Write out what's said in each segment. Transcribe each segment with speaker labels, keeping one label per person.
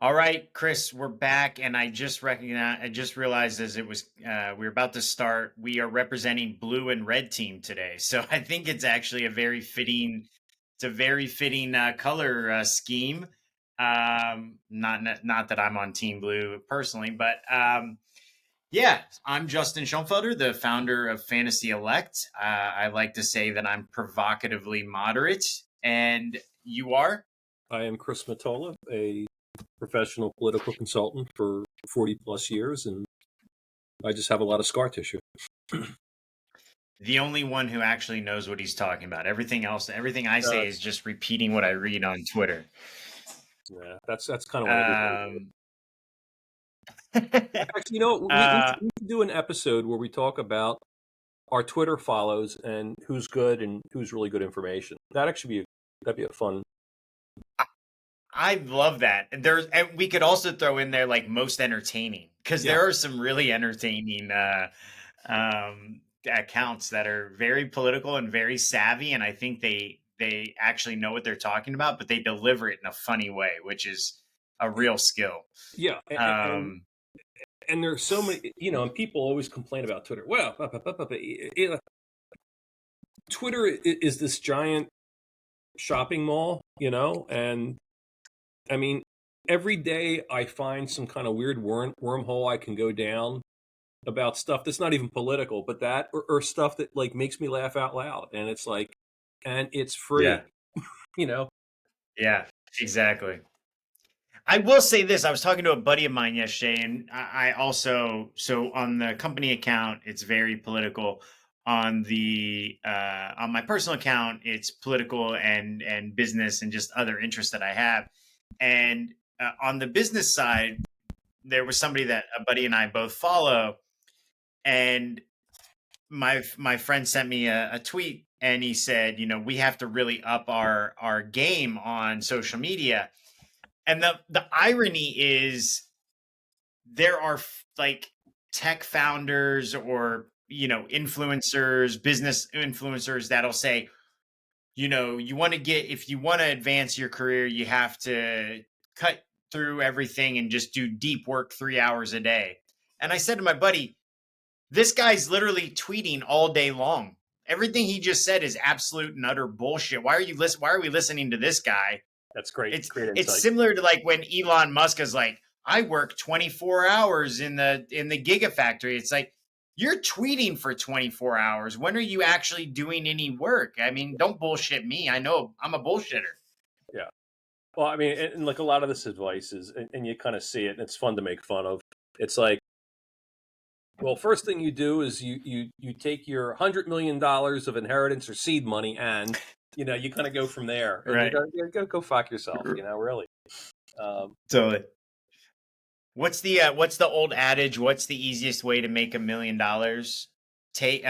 Speaker 1: All right, Chris, we're back, and I just realized as it was we were about to start, we are representing blue and red team today. So I think it's actually a very fitting color scheme. Not that I'm on Team Blue personally, but yeah, I'm Justin Schoenfelder, the founder of Fantasy Elect. I like to say that I'm provocatively moderate, and you are.
Speaker 2: I am Chris Matola, a professional political consultant for 40 plus years, and I just have a lot of scar tissue.
Speaker 1: The only one who actually knows what he's talking about. Everything else, everything I say is
Speaker 2: That's
Speaker 1: just repeating what I read on Twitter.
Speaker 2: yeah, that's kind of what everybody does.
Speaker 1: Um,
Speaker 2: Actually, you know,
Speaker 1: uh,
Speaker 2: we should do an episode where we talk about our Twitter follows and who's good and who's really good information. That actually that'd be a fun.
Speaker 1: I love that. And we could also throw in there like most entertaining because
Speaker 2: Yeah,
Speaker 1: there are some really entertaining accounts that are very political and very savvy, and I think they actually know what they're talking about, but they deliver it in a funny way, which is a real skill.
Speaker 2: yeah,
Speaker 1: Um,
Speaker 2: and there's so many, you know, and people always complain about Twitter. Well, Twitter is this giant shopping mall, you know, and I mean, every day I find some kind of weird wormhole I can go down about stuff that's not even political, but that or stuff that like makes me laugh out loud, and it's like, and it's free,
Speaker 1: yeah.
Speaker 2: you know.
Speaker 1: Yeah, exactly. I will say this. I was talking to a buddy of mine yesterday, and I also, so on the company account, it's very political. On my personal account, it's political and business and just other interests that I have. And on the business side, there was somebody that a buddy and I both follow, and my friend sent me a tweet, and he said, we have to really up our game on social media. And the irony is there are like tech founders or influencers, business influencers that'll say, you want to get if you want to advance your career, you have to cut through everything and just do deep work 3 hours a day. And I said to my buddy, this guy's literally tweeting all day long. Everything he just said is absolute and utter bullshit. Why are we listening to this guy?
Speaker 2: That's great,
Speaker 1: It's
Speaker 2: great
Speaker 1: it's
Speaker 2: insight.
Speaker 1: similar to like when Elon Musk is like, I work 24 hours in the Gigafactory. It's like you're tweeting for 24 hours. When are you actually doing any work? I mean, don't bullshit me. I know I'm a bullshitter.
Speaker 2: Yeah. Well, I mean, and like a lot of this advice is, and you kind of see it, and it's fun to make fun of. It's like, well, first thing you do is you take your $100 million of inheritance or seed money, and you know you kind of go from there, and
Speaker 1: Right.
Speaker 2: you go fuck yourself, you know, really. Um,
Speaker 1: Totally. What's the old adage? What's the easiest way to make $1 million? Take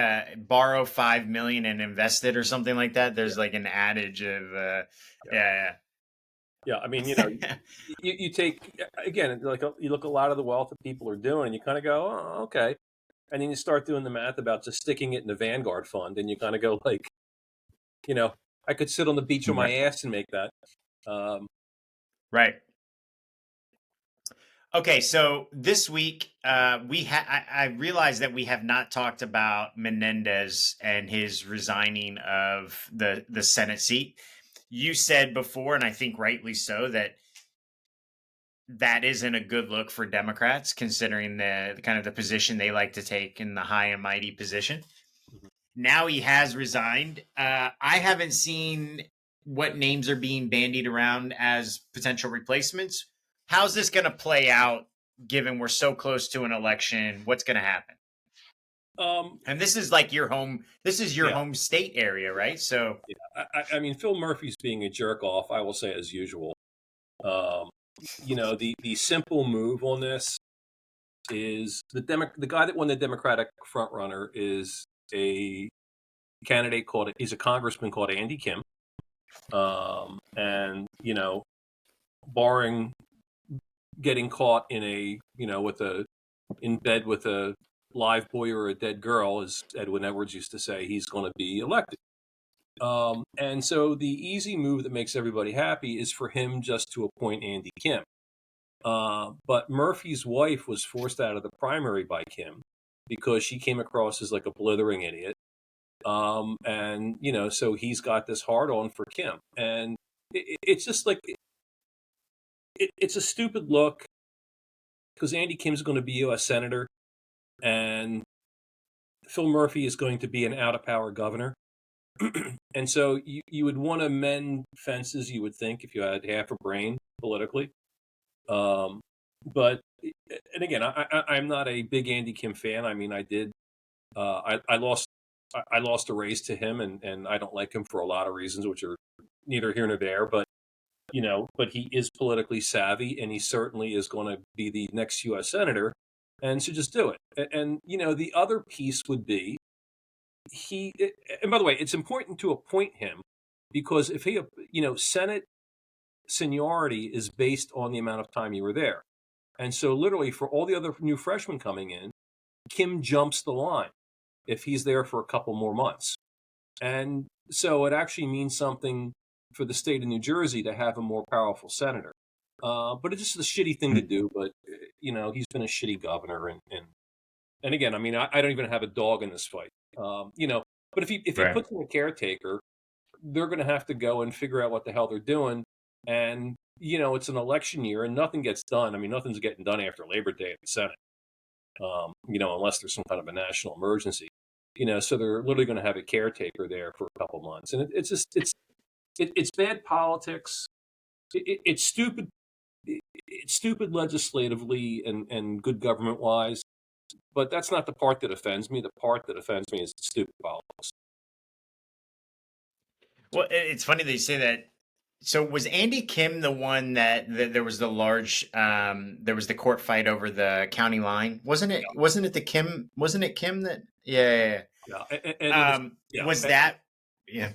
Speaker 1: borrow 5 million and invest it or something like that.
Speaker 2: yeah,
Speaker 1: There's like an adage of
Speaker 2: yeah.
Speaker 1: yeah,
Speaker 2: Yeah, I mean, you know,
Speaker 1: yeah.
Speaker 2: you take again, like you look a lot of the wealth that people are doing, and you kind of go, oh, okay, and then you start doing the math about just sticking it in the Vanguard fund, and you kind of go like, you know, I could sit on the beach on my
Speaker 1: Right.
Speaker 2: ass and make that.
Speaker 1: Right. Okay, so this week I realized that we have not talked about Menendez and his resigning of the Senate seat. You said before, and I think rightly so, that that isn't a good look for Democrats, considering the kind of the position they like to take in the high and mighty position.
Speaker 2: Mhm.
Speaker 1: Now he has resigned. I haven't seen what names are being bandied around as potential replacements. How's this going to play out given we're so close to an election? What's going to happen?
Speaker 2: Um,
Speaker 1: And this is like your home, this is your
Speaker 2: yeah,
Speaker 1: home state area, right? So,
Speaker 2: yeah. I mean, Phil Murphy's being a jerk off. I will say as usual. Um, you know, the simple move on this is the guy that won the Democratic front runner is a he's a congressman called Andy Kim. And you know, barring getting caught in a with a in bed with a live boy or a dead girl, as Edwin Edwards used to say, he's going to be elected. And so the easy move that makes everybody happy is for him just to appoint Andy Kim. But Murphy's wife was forced out of the primary by Kim because she came across as like a blithering idiot. And so he's got this hard on for Kim, and it's just like it's a stupid look because Andy Kim's going to be U.S. senator, and Phil Murphy is going to be an out of power governor. And so you would want to mend fences, you would think, if you had half a brain politically. But and again, I'm not a big Andy Kim fan. I mean, I did. I lost a race to him, and I don't like him for a lot of reasons, which are neither here nor there. But but he is politically savvy, and he certainly is going to be the next U.S. senator, and so just do it. And the other piece would be and by the way, it's important to appoint him because if he, Senate seniority is based on the amount of time you were there. And so literally for all the other new freshmen coming in, Kim jumps the line if he's there for a couple more months. And so it actually means something for the state of New Jersey to have a more powerful senator. But it's just a shitty thing to do. But, he's been a shitty governor. And again, I mean, I don't even have a dog in this fight. But if he puts in a caretaker, they're going to have to go and figure out what the hell they're doing. And, it's an election year and nothing gets done. I mean, nothing's getting done after Labor Day in the Senate, unless there's some kind of a national emergency, so they're literally going to have a caretaker there for a couple months. And it's bad politics. It's stupid. It's stupid legislatively and good government wise. But that's not the part that offends me. The part that offends me is the stupid politics.
Speaker 1: Well, it's funny that you say that. So was Andy Kim the one that there was the large there was the court fight over the county line? Wasn't it?
Speaker 2: Yeah.
Speaker 1: Wasn't it the Kim? Wasn't it Kim that? Yeah. Was that? Yeah.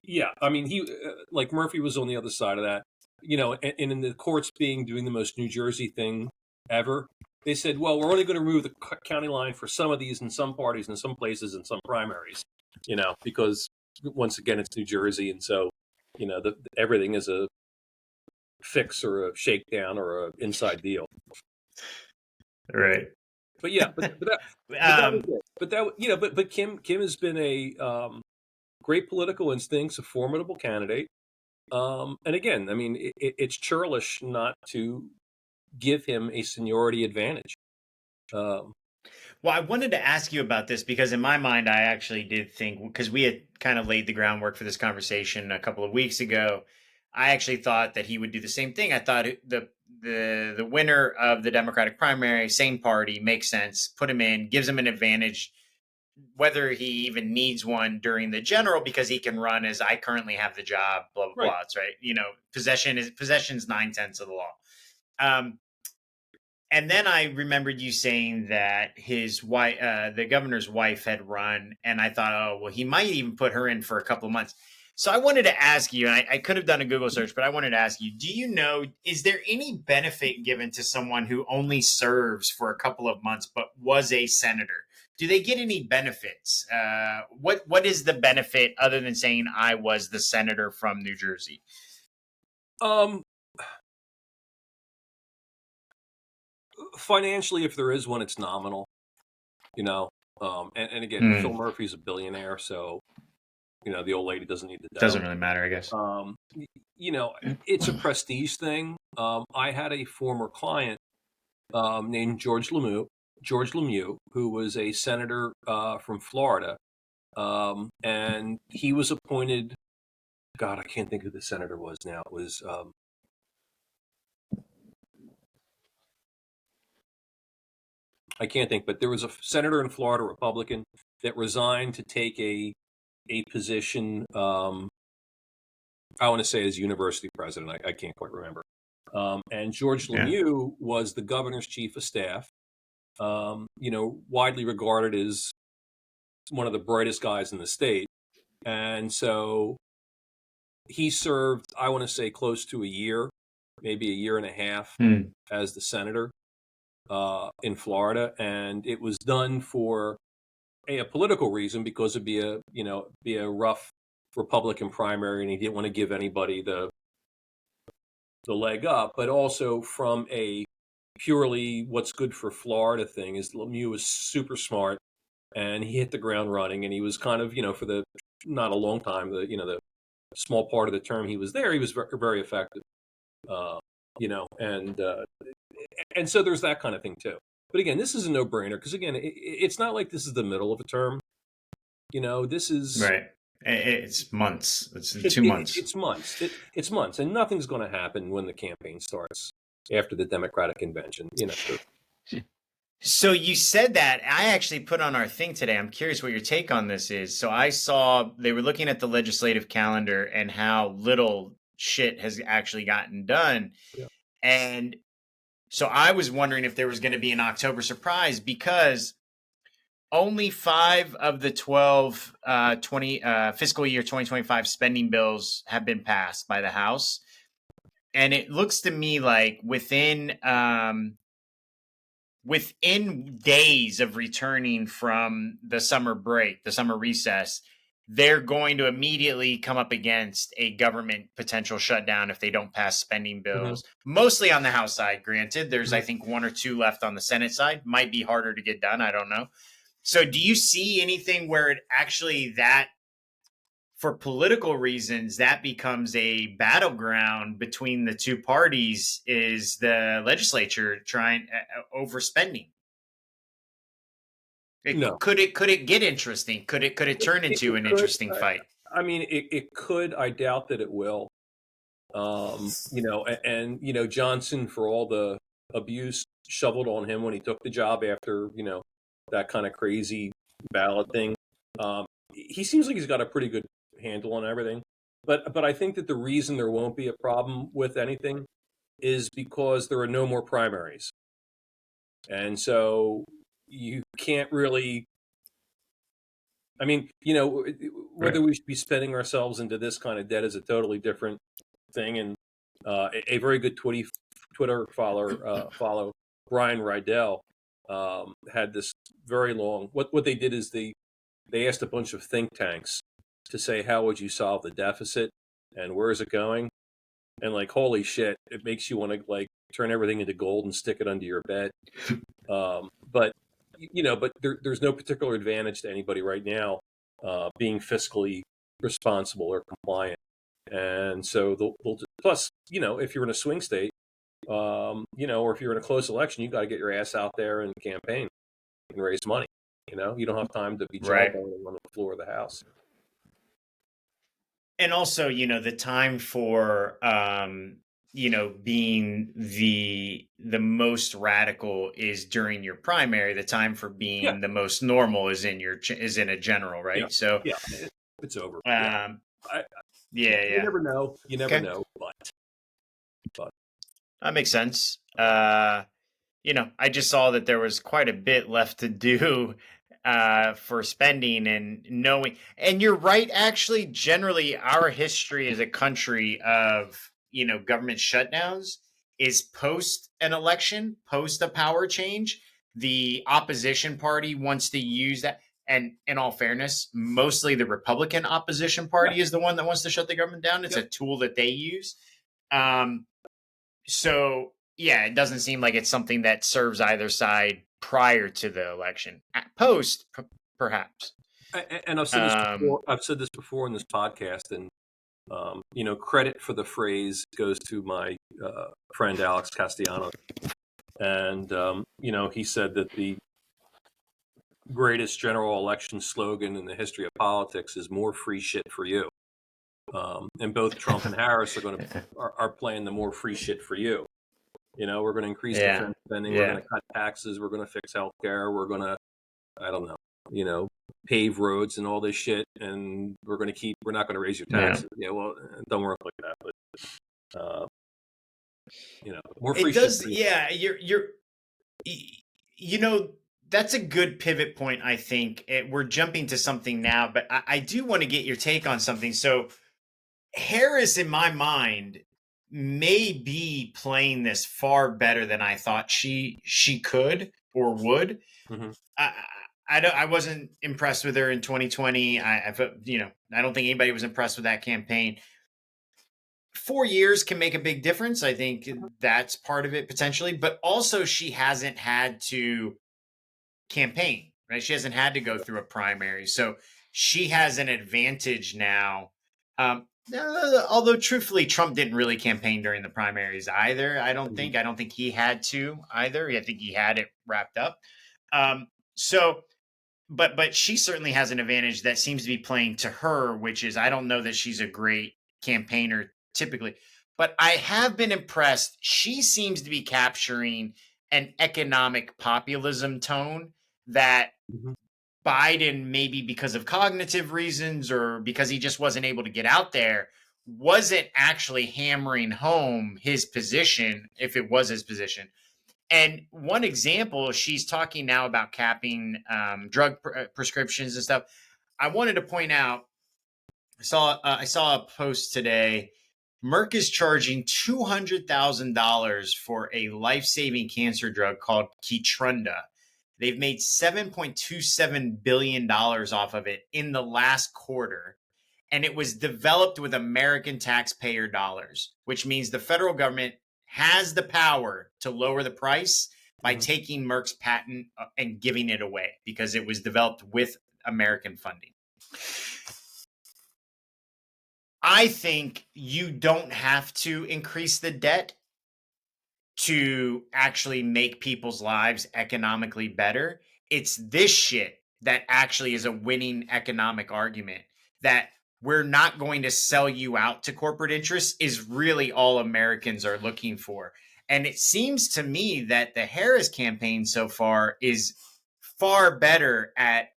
Speaker 2: Yeah. I mean, he like Murphy was on the other side of that. And in the courts doing the most New Jersey thing ever, they said, well, we're only going to remove the county line for some of these in some parties and some places and some primaries, because once again, it's New Jersey. And so, everything is a fix or a shakedown or a inside deal.
Speaker 1: Right.
Speaker 2: But yeah, but that was it. But Kim has been a great political instincts, a formidable candidate. And again, I mean, it's churlish not to give him a seniority advantage.
Speaker 1: Well, I wanted to ask you about this because in my mind, I actually did think, because we had kind of laid the groundwork for this conversation a couple of weeks ago, I actually thought that he would do the same thing. I thought the winner of the Democratic primary, same party, makes sense. Put him in, gives him an advantage, whether he even needs one during the general, because he can run as I currently have the job, blah, blah, blah. It's right. Possession's 9/10 of the law. And then I remembered you saying that his wife, the governor's wife, had run, and I thought, oh, well, he might even put her in for a couple of months. So I wanted to ask you, and I could have done a Google search, but I wanted to ask you, do you know, is there any benefit given to someone who only serves for a couple of months but was a senator? Do they get any benefits? What is the benefit other than saying I was the senator from New Jersey?
Speaker 2: Financially, if there is one, it's nominal, and again, Phil Murphy's a billionaire, so the old lady doesn't need the dough.
Speaker 1: Doesn't really matter, I guess.
Speaker 2: It's a prestige thing. I had a former client named George Lemieux, who was a senator from Florida, and he was appointed. God, I can't think who the senator was now. It was. I can't think, but there was a senator in Florida, Republican, that resigned to take a position. I want to say as university president. I can't quite remember. And George Lemieux was the governor's chief of staff. Widely regarded as one of the brightest guys in the state, and so he served. I want to say close to a year, maybe a year and a half, as the senator. In Florida, and it was done for a political reason because it'd be a rough Republican primary, and he didn't want to give anybody the the leg up, but also from a purely what's good for Florida thing is Lemieux was super smart and he hit the ground running, and he was kind of, for the not a long time, the small part of the term he was there, he was very, very effective. Uh, and so there's that kind of thing too. But again, this is a no-brainer because again, it's not like this is the middle of a term. This is
Speaker 1: Right. It's months. It's
Speaker 2: it,
Speaker 1: 2 months.
Speaker 2: it's months. It's months, and nothing's going to happen when the campaign starts after the Democratic convention.
Speaker 1: So you said that. I actually put on our thing today. I'm curious what your take on this is. So I saw they were looking at the legislative calendar and how little shit has actually gotten done.
Speaker 2: Yeah.
Speaker 1: And so I was wondering if there was going to be an October surprise because only 5 of the 12 fiscal year 2025 spending bills have been passed by the House. And it looks to me like within days of returning from the summer break, the summer recess, they're going to immediately come up against a government potential shutdown if they don't pass spending
Speaker 2: Mm-hmm.
Speaker 1: bills, mostly on the House side. Granted, there's,
Speaker 2: Mm-hmm.
Speaker 1: I think, 1 or 2 left on the Senate side. Might be harder to get done. I don't know. So do you see anything where it actually that for political reasons, that becomes a battleground between the two parties is the legislature trying overspending?
Speaker 2: No,
Speaker 1: Could it get interesting? Could it turn into
Speaker 2: it
Speaker 1: an
Speaker 2: could.
Speaker 1: interesting fight?
Speaker 2: I mean, it could. I doubt that it will. Johnson, for all the abuse shoveled on him when he took the job after that kind of crazy ballot thing. He seems like he's got a pretty good handle on everything. But I think that the reason there won't be a problem with anything is because there are no more primaries, and so you can't really. I mean,
Speaker 1: Right.
Speaker 2: whether we should be spending ourselves into this kind of debt is a totally different thing. And a very good Twitter follow Brian Rydell had this very long. What they did is they asked a bunch of think tanks to say how would you solve the deficit and where is it going, and like holy shit, it makes you want to like turn everything into gold and stick it under your bed. But there's no particular advantage to anybody right now being fiscally responsible or compliant. And so plus, if you're in a swing state, or if you're in a close election, you got to get your ass out there and campaign and raise money. You don't have time to be
Speaker 1: Right.
Speaker 2: jawboning on the floor of the House.
Speaker 1: And also, the time for being the most radical is during your primary. The time for
Speaker 2: Yeah,
Speaker 1: being the most normal is in a general,
Speaker 2: yeah,
Speaker 1: right? So,
Speaker 2: yeah. It's over. Yeah,
Speaker 1: um,
Speaker 2: I,
Speaker 1: yeah,
Speaker 2: you
Speaker 1: yeah.
Speaker 2: never know. You never
Speaker 1: Okay,
Speaker 2: know. But
Speaker 1: that makes sense. I just saw that there was quite a bit left to do for spending and knowing. And you're right, actually, generally, our history as a country of, government shutdowns is post an election, post a power change. The opposition party wants to use that. And in all fairness, mostly the Republican opposition
Speaker 2: yeah,
Speaker 1: party is the one that wants to shut the government down. It's
Speaker 2: yep.
Speaker 1: a tool that they use. Um, so yeah, it doesn't seem like it's something that serves either side prior to the election. At post, perhaps.
Speaker 2: And I've said this
Speaker 1: Um,
Speaker 2: before. I've said this before in this podcast, and credit for the phrase goes to my friend Alex Castellanos, and he said that the greatest general election slogan in the history of politics is "more free shit for you." And both Trump and Harris are playing the "more free shit for you." We're going to increase
Speaker 1: yeah,
Speaker 2: defense spending. We're going
Speaker 1: yeah,
Speaker 2: to cut taxes. We're going to fix healthcare. We're going to, I don't know, pave roads and all this shit. And we're not going to raise your
Speaker 1: yeah.
Speaker 2: taxes. Yeah, well, don't work like that. But, more free
Speaker 1: It
Speaker 2: shit
Speaker 1: does.
Speaker 2: for you.
Speaker 1: Yeah, you know, that's a good pivot point. I think we're jumping to something now, but I do want to get your take on something. So Harris, in my mind, may be playing this far better than I thought she could or would.
Speaker 2: Mm-hmm.
Speaker 1: I, I wasn't impressed with her in 2020. I don't think anybody was impressed with that campaign. 4 years can make a big difference. I think that's part of it potentially, but also she hasn't had to campaign, right? She hasn't had to go through a primary. So she has an advantage now. Although truthfully, Trump didn't really campaign during the primaries either. I don't
Speaker 2: Mhm.
Speaker 1: think. I don't think he had to either. I think he had it wrapped up. So but she certainly has an advantage that seems to be playing to her, which is I don't know that she's a great campaigner typically, but I have been impressed. She seems to be capturing an economic populism tone that
Speaker 2: Mhm.
Speaker 1: Biden, maybe because of cognitive reasons or because he just wasn't able to get out there, wasn't actually hammering home his position if it was his position. And one example, she's talking now about capping drug prescriptions and stuff. I wanted to point out, I saw a post today. Merck is charging $200,000 for a life-saving cancer drug called Keytruda. They've made $7.27 billion off of it in the last quarter, and it was developed with American taxpayer dollars, which means the federal government has the power to lower the price by
Speaker 2: Mhm.
Speaker 1: taking Merck's patent and giving it away because it was developed with American funding. I think you don't have to increase the debt to actually make people's lives economically better. It's this shit that actually is a winning economic argument, that we're not going to sell you out to corporate interests is really all Americans are looking for. And it seems to me that the Harris campaign so far is far better at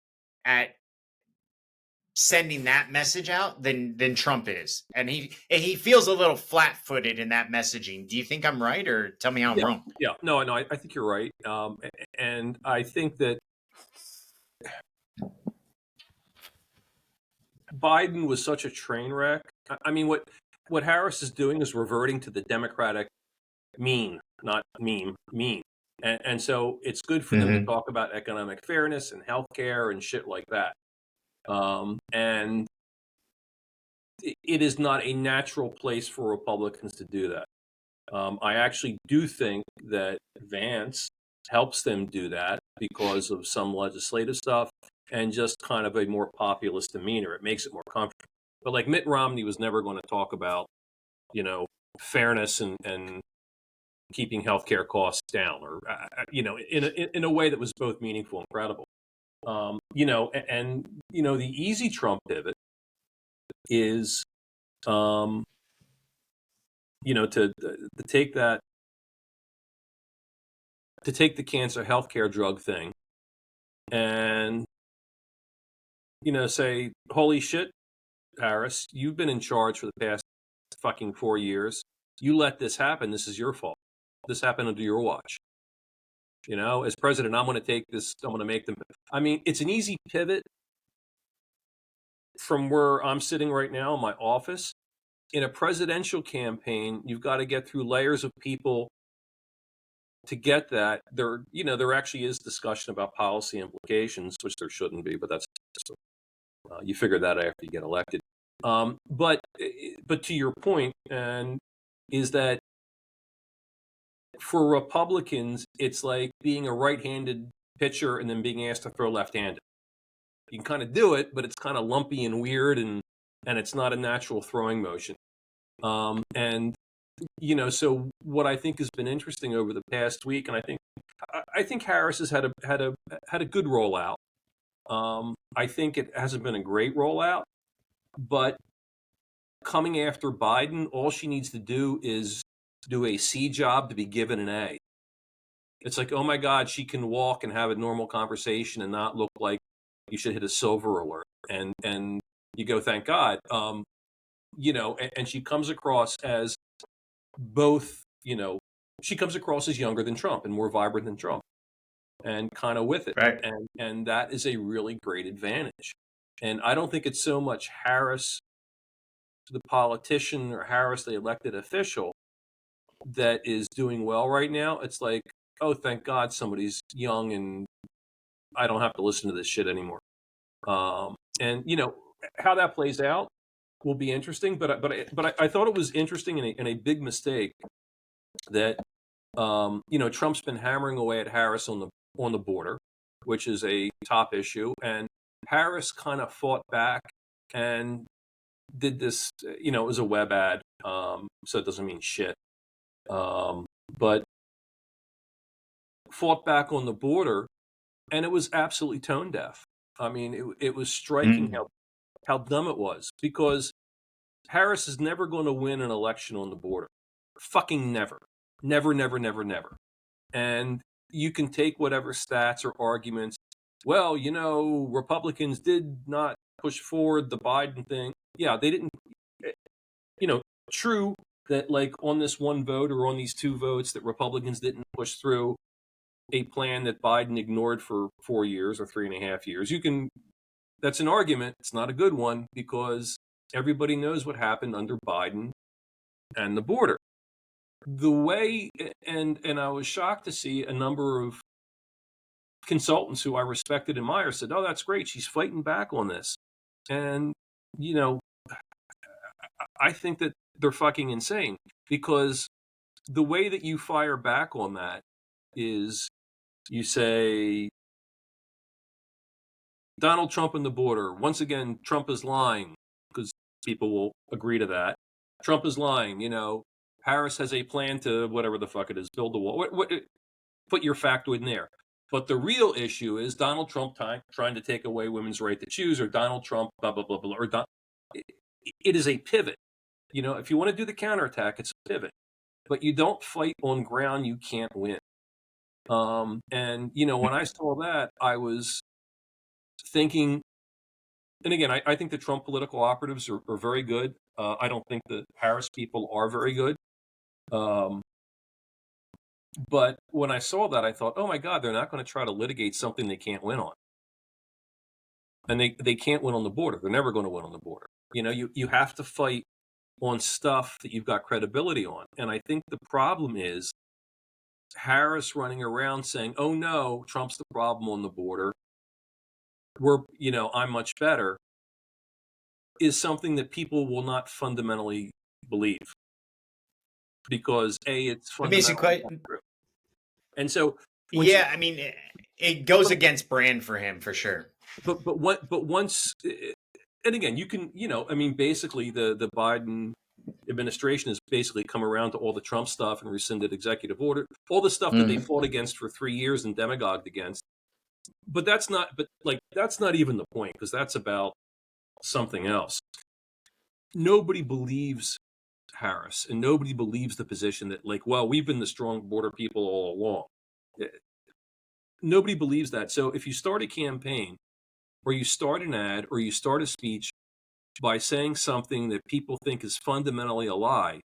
Speaker 1: sending that message out than Trump is. And he feels a little flat-footed in that messaging. Do you think I'm right, or tell me how I'm
Speaker 2: Yeah,
Speaker 1: wrong?
Speaker 2: yeah, no, no, I think you're right, and I think that Biden was such a train wreck. I mean, what Harris is doing is reverting to the Democratic mean, not meme, mean. And so it's good for them to
Speaker 1: Mm-hmm.
Speaker 2: talk about economic fairness and healthcare and shit like that. And it is not a natural place for Republicans to do that. I actually do think that Vance helps them do that because of some legislative stuff and just kind of a more populist demeanor. It makes it more comfortable. But like Mitt Romney was never going to talk about, you know, fairness and keeping healthcare costs down, or in a way that was both meaningful and credible. The easy Trump pivot is, um, to take that to take the cancer healthcare drug thing and say, holy shit, Harris, you've been in charge for the past fucking 4 years. You let this happen. This is your fault. This happened under your watch. As president, I'm going to take this. I'm going to make them. I mean, it's an easy pivot from where I'm sitting right now in my office. In a presidential campaign, you've got to get through layers of people to get that. There actually is discussion about policy implications, which there shouldn't be, but that's you figure that out after you get elected. But to your point, and is that for Republicans, it's like being a right-handed pitcher and then being asked to throw left-handed. You can kind of do it, but it's kind of lumpy and weird, and it's not a natural throwing motion. And so what I think has been interesting over the past week, and I think Harris has had a good rollout. I think it hasn't been a great rollout, but coming after Biden, all she needs to do is do a C job to be given an A. It's like, oh my God, she can walk and have a normal conversation and not look like you should hit a silver alert. And you go, thank God. And she comes across as both, she comes across as younger than Trump and more vibrant than Trump, and kind of with it.
Speaker 1: Right.
Speaker 2: And that is a really great advantage. And I don't think it's so much Harris, the politician, or Harris, the elected official, that is doing well right now. It's like, oh, thank God somebody's young and I don't have to listen to this shit anymore. And how that plays out, will be interesting. But I thought it was interesting and a big mistake that Trump's been hammering away at Harris on the border, which is a top issue, and Harris kind of fought back and did this. It was a web ad, so it doesn't mean shit. But fought back on the border, and it was absolutely tone deaf. I mean, it was striking how dumb it was, because Harris is never going to win an election on the border. Fucking never. Never, never, never, never. And you can take whatever stats or arguments. Well, Republicans did not push forward the Biden thing. Yeah, they didn't. True that, like, on this one vote or on these two votes, that Republicans didn't push through a plan that Biden ignored for 4 years or 3.5 years. That's an argument. It's not a good one, because everybody knows what happened under Biden and the border. The way, and I was shocked to see a number of consultants who I respect and admire said, "Oh, that's great. She's fighting back on this." And, I think that they're fucking insane, because the way that you fire back on that is you say, Donald Trump and the border. Once again, Trump is lying, because people will agree to that. Trump is lying. Harris has a plan to whatever the fuck it is, build the wall. Put your factoid in there. But the real issue is Donald Trump trying to take away women's right to choose, or Donald Trump, blah, blah, blah, blah. It is a pivot. If you want to do the counterattack, it's a pivot. But you don't fight on ground you can't win. When I saw that, I was thinking, and again, I think the Trump political operatives are very good. I don't think the Harris people are very good. But when I saw that, I thought, oh my God, they're not going to try to litigate something they can't win on. And they can't win on the border. They're never going to win on the border. You have to fight on stuff that you've got credibility on. And I think the problem is Harris running around saying, oh no, Trump's the problem on the border. I'm much better, is something that people will not fundamentally believe. Because it's fundamentally not true. And so,
Speaker 1: I mean, it goes against brand for him, for sure.
Speaker 2: But once, and again, you can, basically the Biden administration has basically come around to all the Trump stuff and rescinded executive order, all the stuff that they fought against for 3 years and demagogued against. But that's not even the point, because that's about something else. Nobody believes Harris, and nobody believes the position that, like, well, we've been the strong border people all along. Nobody believes that. So if you start a campaign, or you start an ad, or you start a speech by saying something that people think is fundamentally a lie,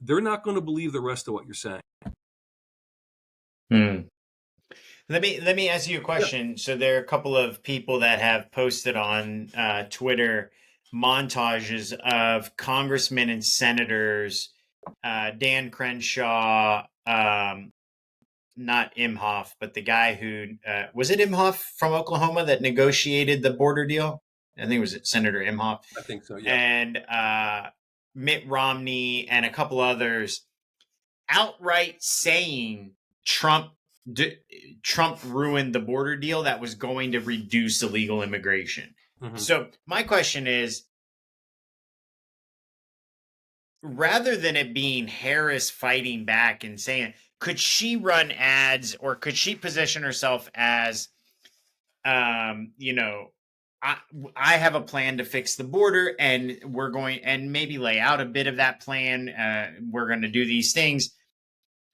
Speaker 2: they're not going to believe the rest of what you're saying.
Speaker 1: Let me ask you a question. Yeah. So there are a couple of people that have posted on Twitter montages of congressmen and senators, Dan Crenshaw, not Imhoff, but the guy who was it Imhoff from Oklahoma that negotiated the border deal? I think it was Senator Imhoff.
Speaker 2: I think so, yeah.
Speaker 1: And Mitt Romney and a couple others outright saying Trump ruined the border deal that was going to reduce illegal immigration. So my question is, rather than it being Harris fighting back and saying, could she run ads, or could she position herself as, I have a plan to fix the border, and we're going, and maybe lay out a bit of that plan. We're going to do these things,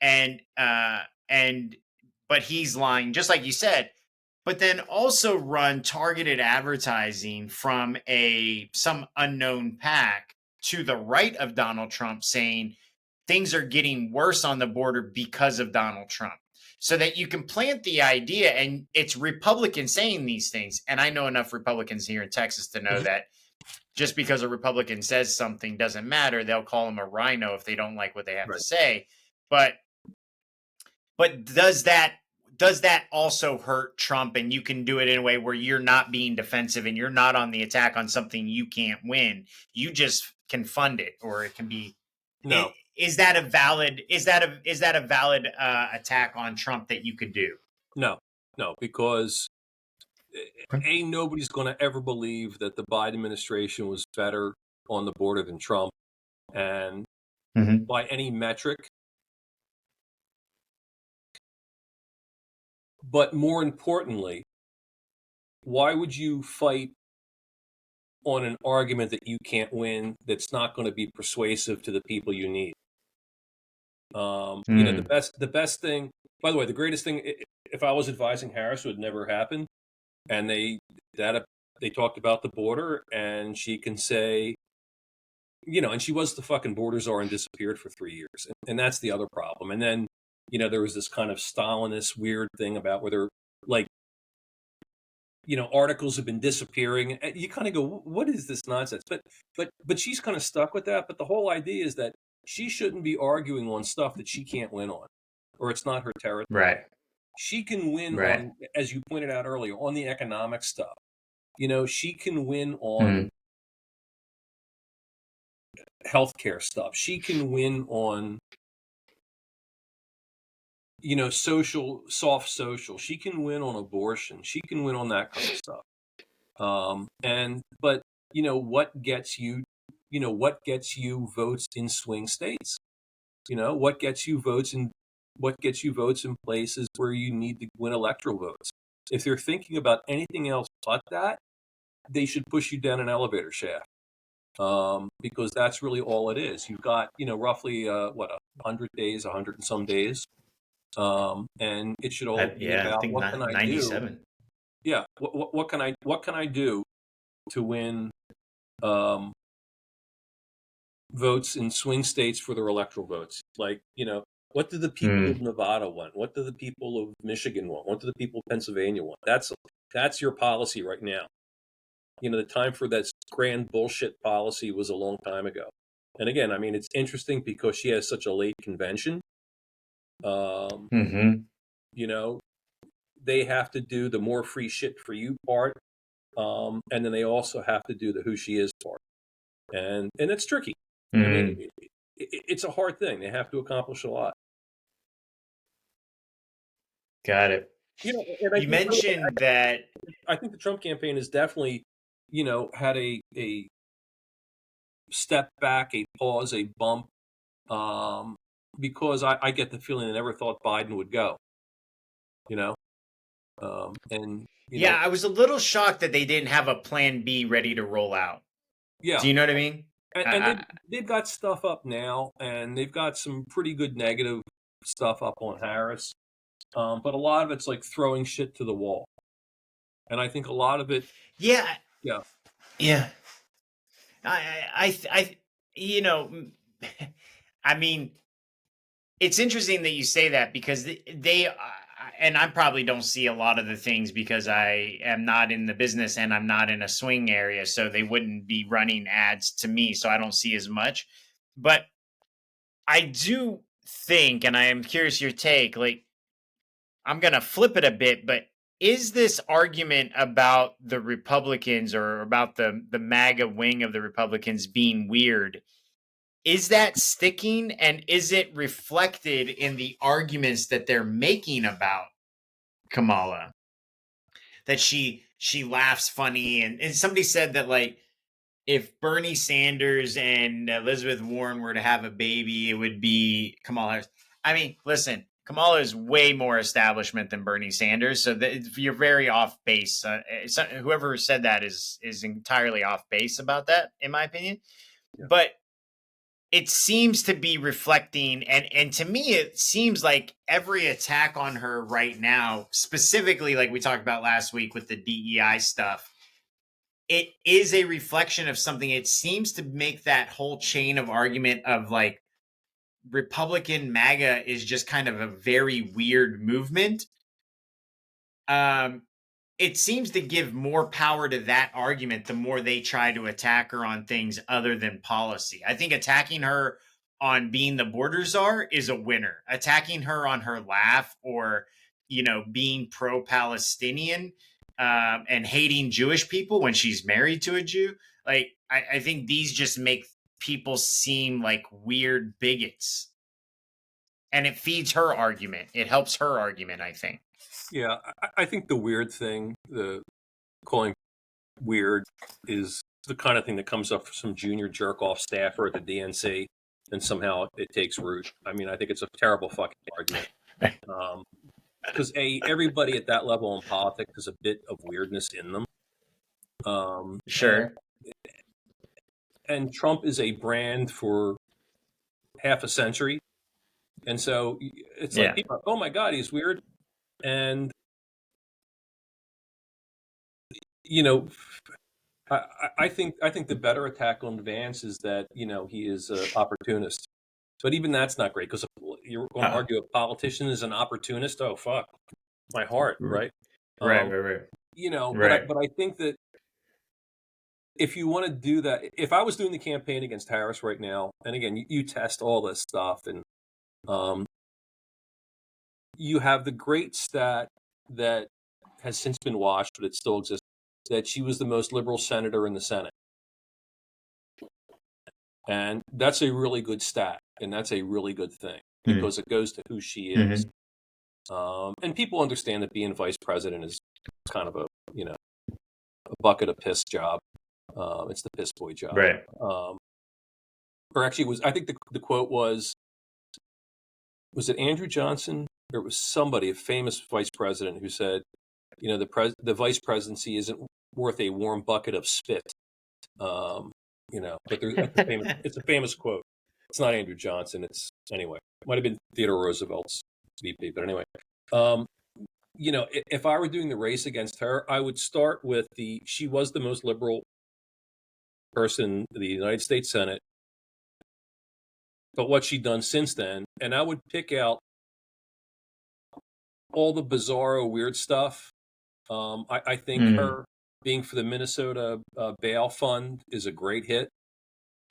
Speaker 1: but he's lying, just like you said. But then also run targeted advertising from some unknown PAC to the right of Donald Trump, saying things are getting worse on the border because of Donald Trump, so that you can plant the idea, and it's Republicans saying these things. And I know enough Republicans here in Texas to know that just because a Republican says something doesn't matter. They'll call him a rhino if they don't like what they have to say. But does that does that also hurt Trump? And you can do it in a way where you're not being defensive and you're not on the attack on something you can't win. You just can fund it, or it can be.
Speaker 2: No,
Speaker 1: Is that a valid? Is that a valid attack on Trump that you could do?
Speaker 2: no, no, because
Speaker 1: Okay.
Speaker 2: nobody's going to ever believe that the Biden administration was better on the border than Trump, and
Speaker 1: Mm-hmm.
Speaker 2: by any metric. But more importantly, why would you fight on an argument that you can't win, that's not going to be persuasive to the people you need? You know,
Speaker 1: Mm.
Speaker 2: the best thing. By the way, the greatest thing, if I was advising Harris, would never happen. And they talked about the border, and she can say, you know, and she was the fucking border czar and disappeared for 3 years, and that's the other problem. And then, you know, there was this kind of Stalinist weird thing about whether, like, you know, articles have been disappearing. And you kind of go, what is this nonsense? But she's kind of stuck with that. But the whole idea is that she shouldn't be arguing on stuff that she can't win on, or it's not her territory.
Speaker 1: Right.
Speaker 2: She can win
Speaker 1: Right.
Speaker 2: on, as you pointed out earlier, on the economic stuff. You know, she can win on
Speaker 1: Mm.
Speaker 2: healthcare stuff. She can win on, you know, soft social. She can win on abortion. She can win on that kind of stuff. But you know, what gets you votes in swing states? You know, what gets you votes in places where you need to win electoral votes? If they're thinking about anything else but that, they should push you down an elevator shaft. Because that's really all it is. You've got, you know, roughly 100 days, 100 and some days, and it should all be
Speaker 1: Yeah, I
Speaker 2: about
Speaker 1: think
Speaker 2: what can I do?
Speaker 1: 97.
Speaker 2: Yeah, what can I do to win um, votes in swing states for their electoral votes? Like, you know, what do the people of
Speaker 1: Mm.
Speaker 2: Nevada want? What do the people of Michigan want? What do the people of Pennsylvania want? That's your policy right now. You know, the time for that grand bullshit policy was a long time ago. And again, I mean, it's interesting because she has such a late convention.
Speaker 1: Mm-hmm.
Speaker 2: You know, they have to do the more free shit for you part, and then they also have to do the who she is part, and it's tricky. I mean,
Speaker 1: Mm.
Speaker 2: it's a hard thing. They have to accomplish a lot.
Speaker 1: Got it.
Speaker 2: You know, and
Speaker 1: You mentioned that.
Speaker 2: I think the Trump campaign has definitely, you know, had a step back, a pause, a bump, because I get the feeling they never thought Biden would go. You know, and you
Speaker 1: Yeah,
Speaker 2: know,
Speaker 1: I was a little shocked that they didn't have a plan B ready to roll out.
Speaker 2: yeah,
Speaker 1: Do you know what I mean?
Speaker 2: and
Speaker 1: I,
Speaker 2: they've got stuff up now, and they've got some pretty good negative stuff up on Harris, but a lot of it's like throwing shit to the wall, and I think a lot of it,
Speaker 1: yeah,
Speaker 2: yeah,
Speaker 1: yeah. I, you know, I mean, it's interesting that you say that because they and I probably don't see a lot of the things because I am not in the business and I'm not in a swing area, so they wouldn't be running ads to me, so I don't see as much. But I do think, and I am curious your take, like I'm going to flip it a bit, but is this argument about the Republicans or about the MAGA wing of the Republicans being weird, is that sticking, and is it reflected in the arguments that they're making about Kamala? That she laughs funny, and somebody said that, like, if Bernie Sanders and Elizabeth Warren were to have a baby, it would be Kamala Harris. I mean, listen, Kamala is way more establishment than Bernie Sanders, so you're very off base. Whoever said that is entirely off base about that, in my opinion.
Speaker 2: yeah,
Speaker 1: But it seems to be reflecting, and to me, it seems like every attack on her right now, specifically like we talked about last week with the DEI stuff, it is a reflection of something. It seems to make that whole chain of argument of like Republican MAGA is just kind of a very weird movement. Um, it seems to give more power to that argument the more they try to attack her on things other than policy. I think attacking her on being the border czar is a winner. Attacking her on her laugh or, being pro-Palestinian and hating Jewish people when she's married to a Jew. Like, I think these just make people seem like weird bigots. And it feeds her argument. It helps her argument, I think.
Speaker 2: Yeah, I think the weird thing, the calling weird, is the kind of thing that comes up for some junior jerk off staffer at the DNC, and somehow it takes root. I mean, I think it's a terrible fucking argument. Because everybody at that level in politics has a bit of weirdness in them.
Speaker 1: Sure.
Speaker 2: And Trump is a brand for half a century, and so it's like, people, oh my God, he's weird, and I think the better attack on Vance is that he is an opportunist, but even that's not great because you're going to argue a politician is an opportunist. Oh fuck, my heart, right?
Speaker 1: Right.
Speaker 2: But I think that if you want to do that, if I was doing the campaign against Harris right now, and again, you test all this stuff, and you have the great stat that has since been washed, but it still exists, that she was the most liberal senator in the Senate. And that's a really good stat, and that's a really good thing because it goes to who she is. And people understand that being vice president is kind of a bucket of piss job. It's the piss boy job.
Speaker 1: Right.
Speaker 2: Or actually, I think the quote was it Andrew Johnson? Or it was somebody, a famous vice president, who said, the vice presidency isn't worth a warm bucket of spit. But it's a famous quote. It's not Andrew Johnson. Anyway, it might have been Theodore Roosevelt's VP, but anyway. If I were doing the race against her, I would start with she was the most liberal person in the United States Senate, but what she'd done since then, and I would pick out all the bizarro weird stuff. I think her being for the Minnesota bail fund is a great hit.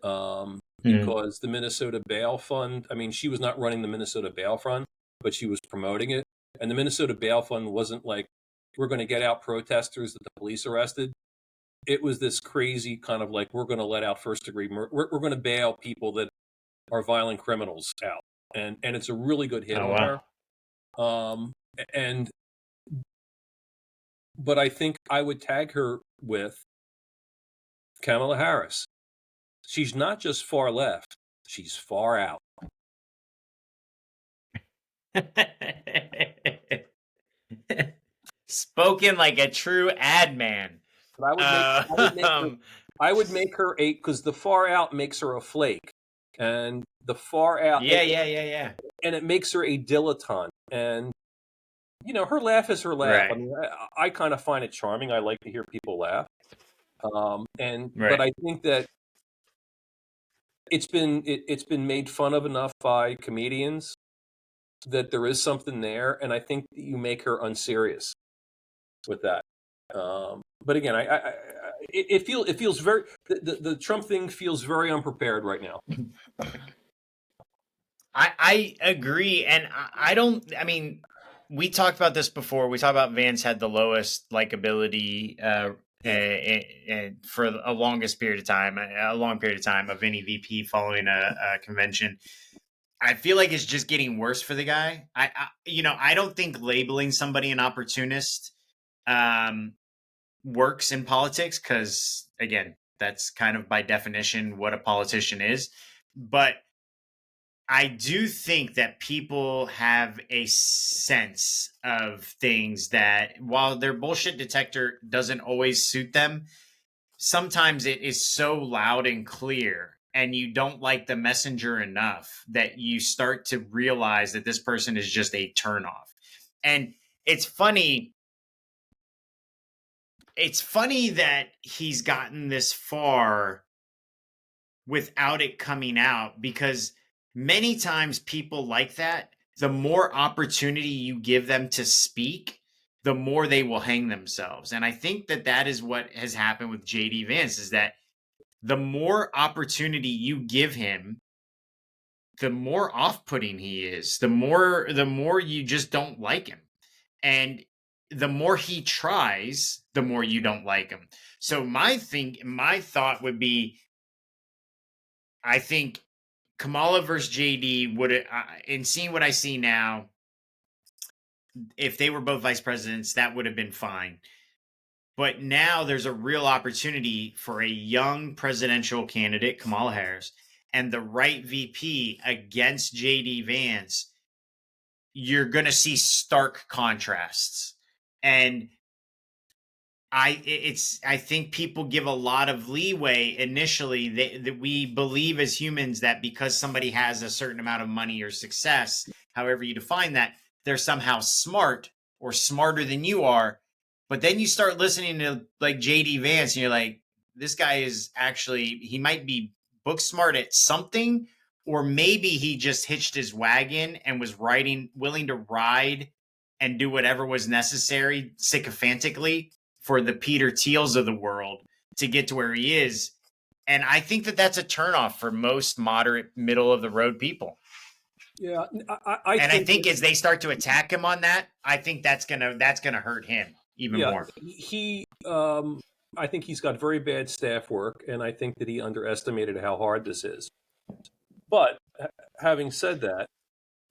Speaker 2: Because the Minnesota bail fund, I mean, she was not running the Minnesota bail fund, but she was promoting it. And the Minnesota bail fund wasn't like, we're going to get out protesters that the police arrested. It was this crazy kind of like, we're going to let out first degree murder. We're going to bail people that are violent criminals out. And it's a really good hit on her. But I think I would tag her with Kamala Harris. She's not just far left, she's far out.
Speaker 1: Spoken like a true ad man.
Speaker 2: But I would make her because the far out makes her a flake, and the far out,
Speaker 1: yeah,
Speaker 2: and it makes her a dilettante. And her laugh is her laugh.
Speaker 1: Right.
Speaker 2: I mean, I kind of find it charming. I like to hear people laugh,
Speaker 1: Right.
Speaker 2: But I think that it's been made fun of enough by comedians that there is something there, and I think that you make her unserious with that. But again, it feels very the Trump thing feels very unprepared right now.
Speaker 1: I agree, and I mean, we talked about this before. We talked about Vance had the lowest likability for a long period of time of any VP following a convention. I feel like it's just getting worse for the guy. I don't think labeling somebody an opportunist works in politics because, again, that's kind of by definition what a politician is. But I do think that people have a sense of things that, while their bullshit detector doesn't always suit them, sometimes it is so loud and clear and you don't like the messenger enough that you start to realize that this person is just a turnoff. And it's funny that he's gotten this far without it coming out, because many times people like that, the more opportunity you give them to speak, the more they will hang themselves. And I think that is what has happened with JD Vance, is that the more opportunity you give him, the more off-putting he is, the more you just don't like him. And the more he tries, the more you don't like him. So my thought would be, I think Kamala versus JD would, in seeing what I see now, if they were both vice presidents, that would have been fine. But now there's a real opportunity for a young presidential candidate, Kamala Harris, and the right VP against JD Vance. You're going to see stark contrasts. And I think people give a lot of leeway initially, that we believe as humans that because somebody has a certain amount of money or success, however you define that, they're somehow smart or smarter than you are. But then you start listening to like JD Vance and you're like, this guy is actually, he might be book smart at something, or maybe he just hitched his wagon and was willing to ride and do whatever was necessary sycophantically for the Peter Thiels of the world to get to where he is. And I think that that's a turnoff for most moderate, middle of the road people.
Speaker 2: Yeah,
Speaker 1: I think as they start to attack him on that, I think that's gonna hurt him even more.
Speaker 2: He I think he's got very bad staff work, and I think that he underestimated how hard this is. But having said that,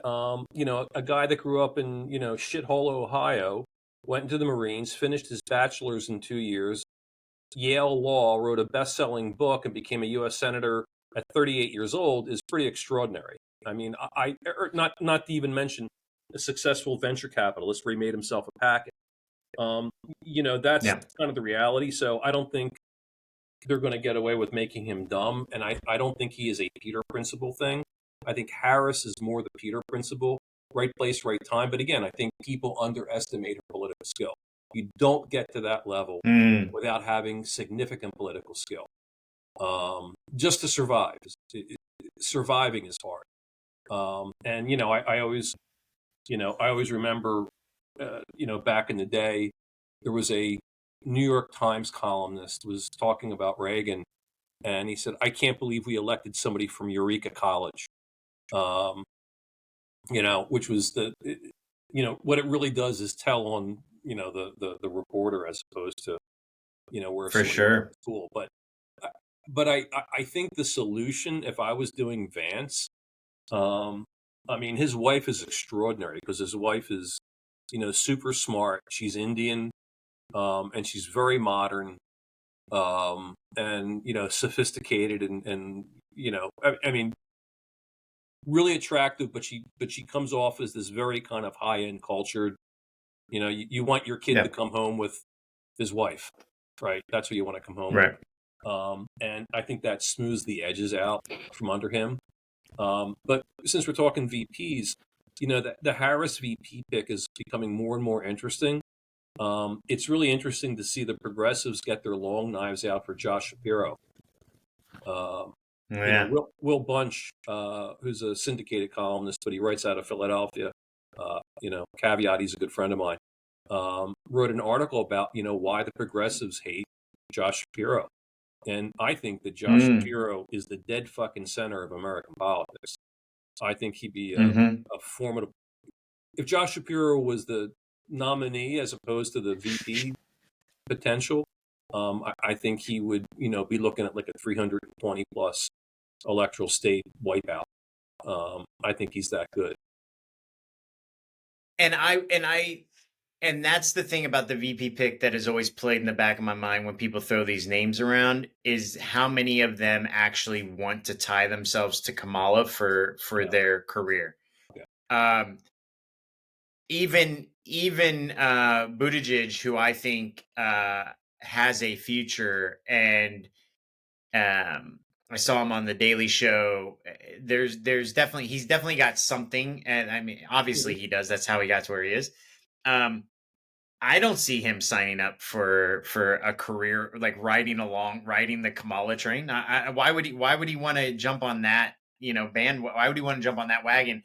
Speaker 2: a guy that grew up in shithole Ohio, went into the Marines, finished his bachelor's in 2 years, Yale Law, wrote a best-selling book, and became a U.S. senator at 38 years old is pretty extraordinary. I mean, not to even mention a successful venture capitalist where he made himself a packet. That's kind of the reality. So I don't think they're going to get away with making him dumb, and I don't think he is a Peter principle thing. I think Harris is more the Peter principle, right place, right time. But again, I think people underestimate her political skill. You don't get to that level without having significant political skill. Just to survive. Surviving is hard. And I always remember, back in the day, there was a New York Times columnist was talking about Reagan, and he said, "I can't believe we elected somebody from Eureka College," which was what it really does is tell on the reporter as opposed to where
Speaker 1: for sure
Speaker 2: school. But I think the solution, if I was doing Vance, I mean, his wife is extraordinary because his wife is super smart. She's Indian, and she's very modern, and sophisticated, and I mean, really attractive. But she comes off as this very kind of high end cultured. You want your kid to come home with his wife, right? That's what you want to come home
Speaker 1: right
Speaker 2: with. And I think that smooths the edges out from under him. But since we're talking VPs, the Harris VP pick is becoming more and more interesting. It's really interesting to see the progressives get their long knives out for Josh Shapiro. Will Bunch, who's a syndicated columnist, but he writes out of Philadelphia. Caveat, he's a good friend of mine. Wrote an article about why the progressives hate Josh Shapiro, and I think that Josh Shapiro is the dead fucking center of American politics. I think he'd be a formidable. If Josh Shapiro was the nominee as opposed to the VP potential, I think he would, be looking at like a 320 plus electoral state wipeout. I think he's that good.
Speaker 1: And that's the thing about the VP pick that has always played in the back of my mind when people throw these names around, is how many of them actually want to tie themselves to Kamala for their career. Even Buttigieg, who I think has a future, and I saw him on the Daily Show. There's definitely, he's definitely got something, and I mean, obviously he does. That's how he got to where he is. I don't see him signing up for a career like riding the Kamala train. Why would he want to jump on that band? Why would he want to jump on that wagon?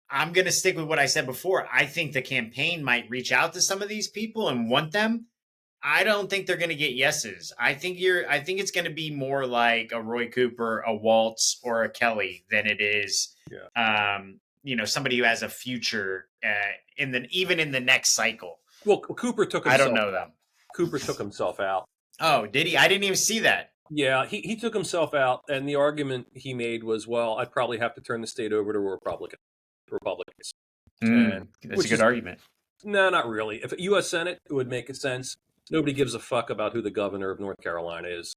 Speaker 1: I'm going to stick with what I said before. I think the campaign might reach out to some of these people and want them. I don't think they're going to get yeses. I think it's going to be more like a Roy Cooper, a Waltz, or a Kelly than it is. somebody who has a future even in the next cycle.
Speaker 2: Well, Cooper took
Speaker 1: I don't
Speaker 2: himself.
Speaker 1: know them.
Speaker 2: Cooper took himself out.
Speaker 1: Oh, did he? I didn't even see that.
Speaker 2: Yeah, he took himself out, and the argument he made was, well, I'd probably have to turn the state over to Republicans, and
Speaker 1: That's a
Speaker 2: which
Speaker 1: good
Speaker 2: is
Speaker 1: argument.
Speaker 2: no, not really. If U.S. Senate, it would make sense. Nobody gives a fuck about who the governor of North Carolina is.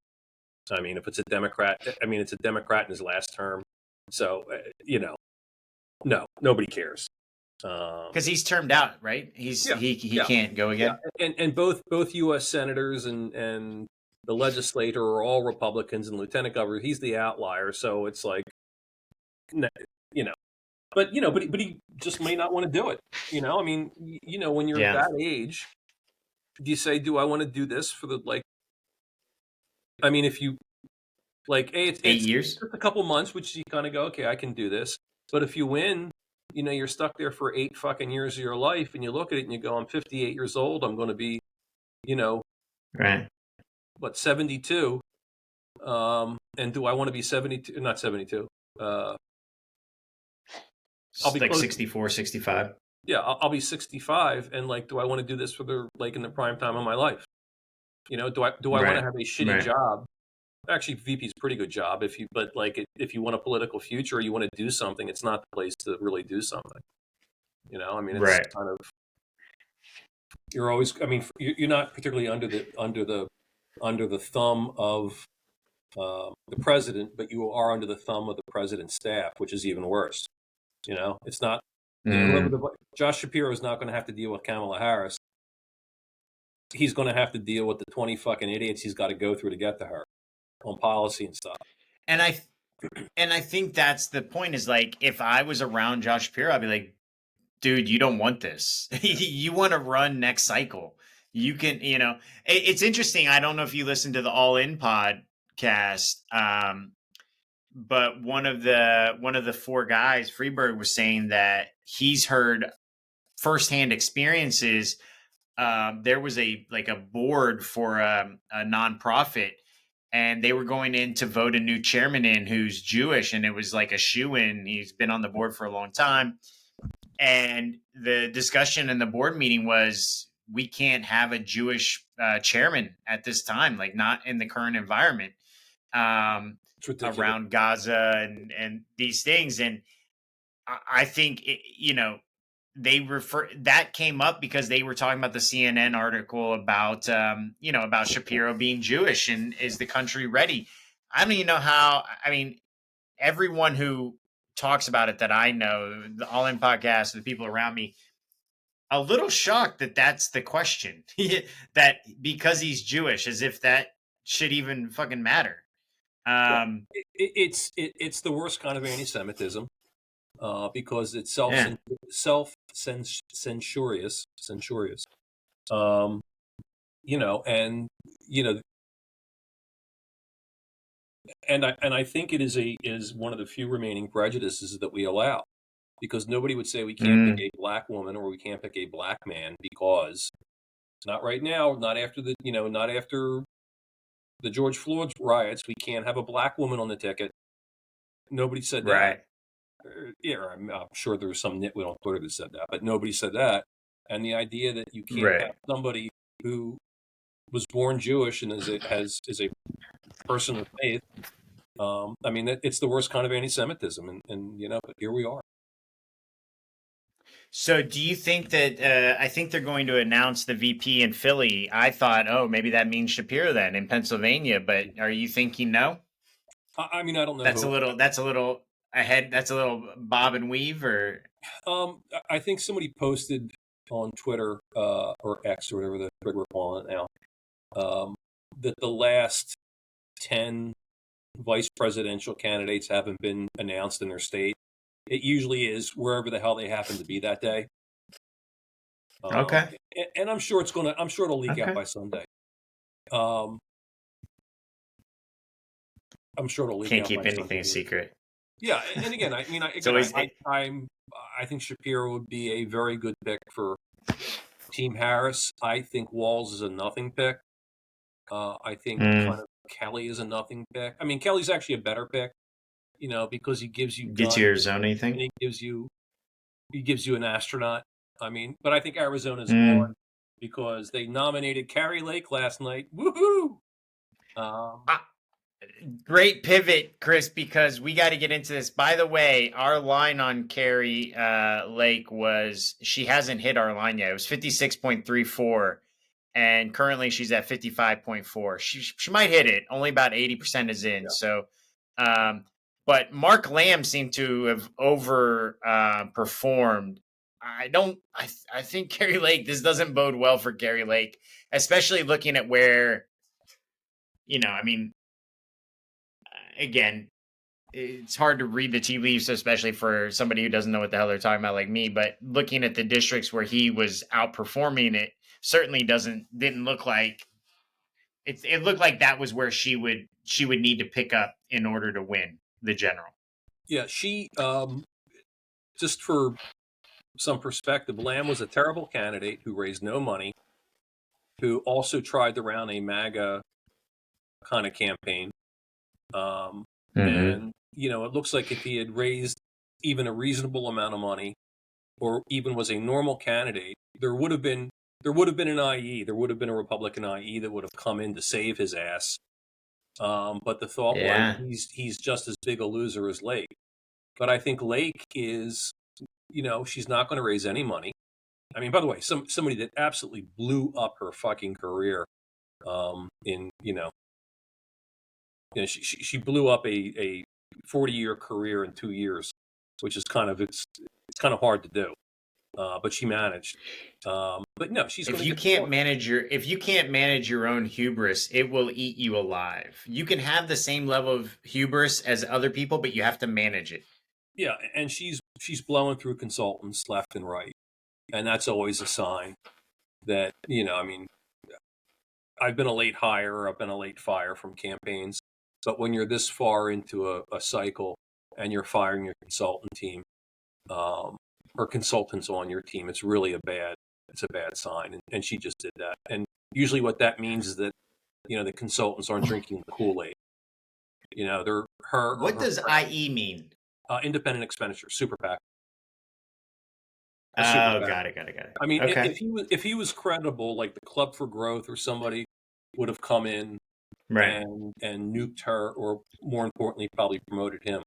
Speaker 2: I mean, if it's a Democrat, it's a Democrat in his last term. So, no, nobody cares.
Speaker 1: Because he's termed out, right? He can't go again.
Speaker 2: And both U.S. senators and the legislator are all Republicans, and lieutenant governor, he's the outlier. So it's like, you know, but he just may not want to do it. I mean, when you're at that age, do you say, do I want to do this for the I mean, if you hey, it's
Speaker 1: 8 years,
Speaker 2: just a couple months, which you kind of go, okay, I can do this. But if you win, you're stuck there for 8 fucking years of your life, and you look at it and you go, I'm 58 years old. I'm going to be,
Speaker 1: right?
Speaker 2: 72. And do I want to be 72? Not 72. I'll be
Speaker 1: like 64, 65.
Speaker 2: Yeah, I'll be 65, and do I want to do this for in the prime time of my life? Do I want to have a shitty job? Actually, VP is a pretty good job if you want a political future or you want to do something, it's not the place to really do something. I mean, it's kind of, you're always, I mean, you're not particularly under the thumb of the president, but you are under the thumb of the president's staff, which is even worse. It's not. Josh Shapiro is not going to have to deal with Kamala Harris. He's going to have to deal with the 20 fucking idiots he's got to go through to get to her on policy and stuff.
Speaker 1: And I think that's the point, is if I was around Josh Shapiro, I'd be like, dude, you don't want this. You want to run next cycle. You can, it's interesting. I don't know if you listen to the All In podcast, but one of the 4 guys, Freeberg, was saying that he's heard firsthand experiences. There was a board for a nonprofit, and they were going in to vote a new chairman in who's Jewish, and it was like a shoo-in. He's been on the board for a long time. And the discussion in the board meeting was, we can't have a Jewish chairman at this time, not in the current environment around Gaza and these things. And I think, they that came up because they were talking about the CNN article about, about Shapiro being Jewish, and is the country ready? I don't even know how. I mean, everyone who talks about it that I know, the All In podcast, the people around me, a little shocked that that's the question. That because he's Jewish, as if that should even fucking matter.
Speaker 2: It's the worst kind of anti-Semitism, because it's self-censorious, and I think it is one of the few remaining prejudices that we allow, because nobody would say we can't pick a black woman or we can't pick a black man, because not right now, not after the George Floyd riots, we can't have a black woman on the ticket. Nobody said that.
Speaker 1: Right.
Speaker 2: Yeah, I'm sure there was some nitwit on Twitter that said that, but nobody said that. And the idea that you can't have somebody who was born Jewish and is a person of faith, I mean, it's the worst kind of anti-Semitism, and but here we are.
Speaker 1: So do you think that, I think they're going to announce the VP in Philly. I thought, maybe that means Shapiro then in Pennsylvania, but are you thinking no?
Speaker 2: I mean, I don't know.
Speaker 1: That's a little ahead. That's a little bob and weave, or?
Speaker 2: I think somebody posted on Twitter, or X or whatever the frig we're calling it now, that the last 10 vice presidential candidates haven't been announced in their state. It usually is wherever the hell they happen to be that day.
Speaker 1: Okay.
Speaker 2: And I'm sure it'll leak out by Sunday. I'm sure it'll leak out.
Speaker 1: Can't keep anything a secret.
Speaker 2: Yeah, and again, I mean, I think Shapiro would be a very good pick for Team Harris. I think Walz is a nothing pick. I think kind of Kelly is a nothing pick. I mean, Kelly's actually a better pick, because he gives you
Speaker 1: Gets you Arizona, you think?
Speaker 2: And he gives you, he gives you an astronaut. I mean, but I think Arizona's
Speaker 1: Mm.
Speaker 2: on because they nominated Kari Lake last night. Woohoo!
Speaker 1: Ah, great pivot, Chris, because we got to get into this. By the way, our line on Kari Lake was she hasn't hit our line yet. It was 56.34, and currently she's at 55.4. She might hit it. Only about 80% is in.
Speaker 2: Yeah.
Speaker 1: So, um, but Mark Lamb seemed to have over performed. I think Kari Lake. This doesn't bode well for Kari Lake, especially looking at where I mean, again, it's hard to read the tea leaves, especially for somebody who doesn't know what the hell they're talking about, like me. But looking at the districts where he was outperforming, it certainly didn't look like it. It looked like that was where she would need to pick up in order to win the general.
Speaker 2: Yeah, she just for some perspective, Lamb was a terrible candidate who raised no money, who also tried to run a MAGA kind of campaign.
Speaker 1: Mm-hmm.
Speaker 2: And it looks like if he had raised even a reasonable amount of money, or even was a normal candidate, there would have been an IE, there would have been a Republican IE that would have come in to save his ass. But the thought was
Speaker 1: Yeah.
Speaker 2: he's just as big a loser as Lake. But I think Lake is, she's not going to raise any money. I mean, by the way, somebody that absolutely blew up her fucking career. In she blew up a 40-year career in 2 years, which is it's kind of hard to do. But she managed. But no, she's going
Speaker 1: If
Speaker 2: to
Speaker 1: you
Speaker 2: get
Speaker 1: can't
Speaker 2: more.
Speaker 1: manage your own hubris, it will eat you alive. You can have the same level of hubris as other people, but you have to manage it.
Speaker 2: Yeah, and she's blowing through consultants left and right, and that's always a sign that I mean, I've been a late hire, I've been a late fire from campaigns, but when you're this far into a cycle and you're firing your consultant team, um, or consultants on your team, it's a bad sign, and she just did that. And usually, what that means is that the consultants aren't drinking the Kool-Aid. They're her or
Speaker 1: What
Speaker 2: her
Speaker 1: does
Speaker 2: friend.
Speaker 1: IE mean?
Speaker 2: Independent expenditure, super PAC, a super
Speaker 1: Oh,
Speaker 2: PAC.
Speaker 1: got it.
Speaker 2: I mean,
Speaker 1: Okay.
Speaker 2: if he was credible, like the Club for Growth or somebody would have come in
Speaker 1: Right.
Speaker 2: and nuked her, or more importantly, probably promoted him.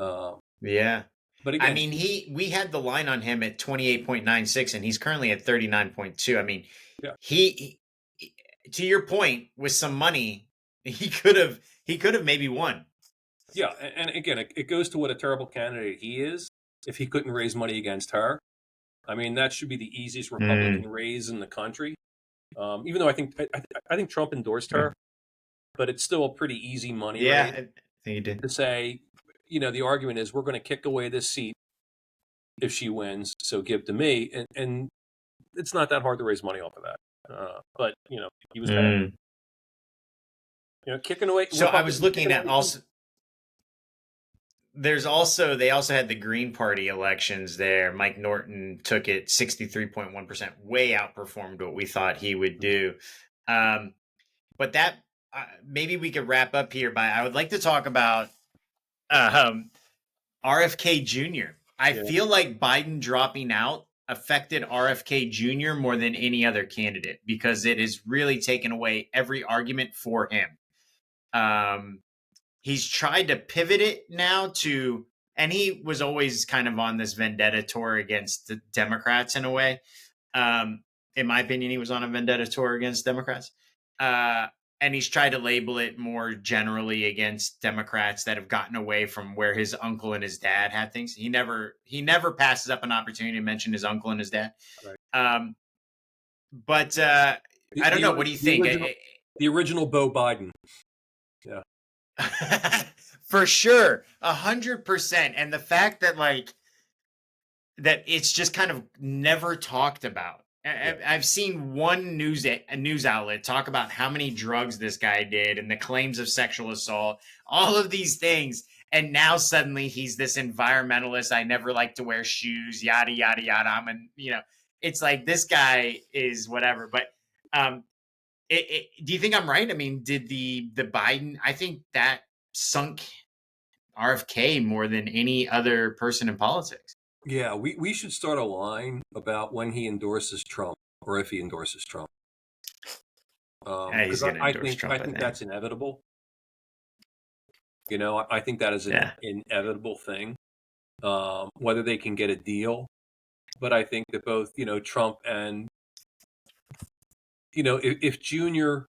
Speaker 2: Uh,
Speaker 1: Yeah.
Speaker 2: but
Speaker 1: I
Speaker 2: again,
Speaker 1: mean, we had the line on him at 28.96 and he's currently at 39.2. I mean,
Speaker 2: yeah,
Speaker 1: he to your point, with some money, he could have maybe won.
Speaker 2: yeah, and again, it goes to what a terrible candidate he is. If he couldn't raise money against her, I mean, that should be the easiest
Speaker 1: Mm.
Speaker 2: Republican raise in the country. Even though I think Trump endorsed her, but it's still a pretty easy money
Speaker 1: Yeah,
Speaker 2: raise
Speaker 1: I think he did.
Speaker 2: to say. The argument is we're going to kick away this seat if she wins, so give to me, and it's not that hard to raise money off of that. But he was bad.
Speaker 1: Mm.
Speaker 2: Kicking away
Speaker 1: So I was
Speaker 2: Republicans kicking
Speaker 1: looking at
Speaker 2: away seats.
Speaker 1: also they also had the Green Party elections there. Mike Norton took it 63.1%, way outperformed what we thought he would do. Um, but that maybe we could wrap up here by I would like to talk about um, RFK Jr. I
Speaker 2: Yeah,
Speaker 1: feel like Biden dropping out affected RFK Jr. more than any other candidate because it has really taken away every argument for him. Um, he's tried to pivot it now to, and he was always kind of on this vendetta tour against the Democrats in a way. In my opinion, he was on a vendetta tour against Democrats. Uh, and he's tried to label it more generally against Democrats that have gotten away from where his uncle and his dad had things. He never passes up an opportunity to mention his uncle and his dad.
Speaker 2: right.
Speaker 1: Um, but
Speaker 2: The,
Speaker 1: I don't
Speaker 2: the,
Speaker 1: know. What do you
Speaker 2: the
Speaker 1: think?
Speaker 2: original the original Beau Biden. Yeah,
Speaker 1: For sure, 100%. And the fact that that it's just kind of never talked about.
Speaker 2: yeah,
Speaker 1: I've seen one news outlet talk about how many drugs this guy did and the claims of sexual assault, all of these things, and now suddenly he's this environmentalist. I never like to wear shoes, yada yada yada. It's like this guy is whatever. But um, do you think I'm right? I mean, did the Biden? I think that sunk RFK more than any other person in politics.
Speaker 2: Yeah, we should start a line about when he endorses Trump, or if he endorses Trump,
Speaker 1: He's
Speaker 2: because
Speaker 1: going to endorse
Speaker 2: I
Speaker 1: Trump, I
Speaker 2: think
Speaker 1: think.
Speaker 2: that's inevitable. You know, I think that is an
Speaker 1: Yeah.
Speaker 2: inevitable thing. Whether they can get a deal, but I think that both, Trump and, if Junior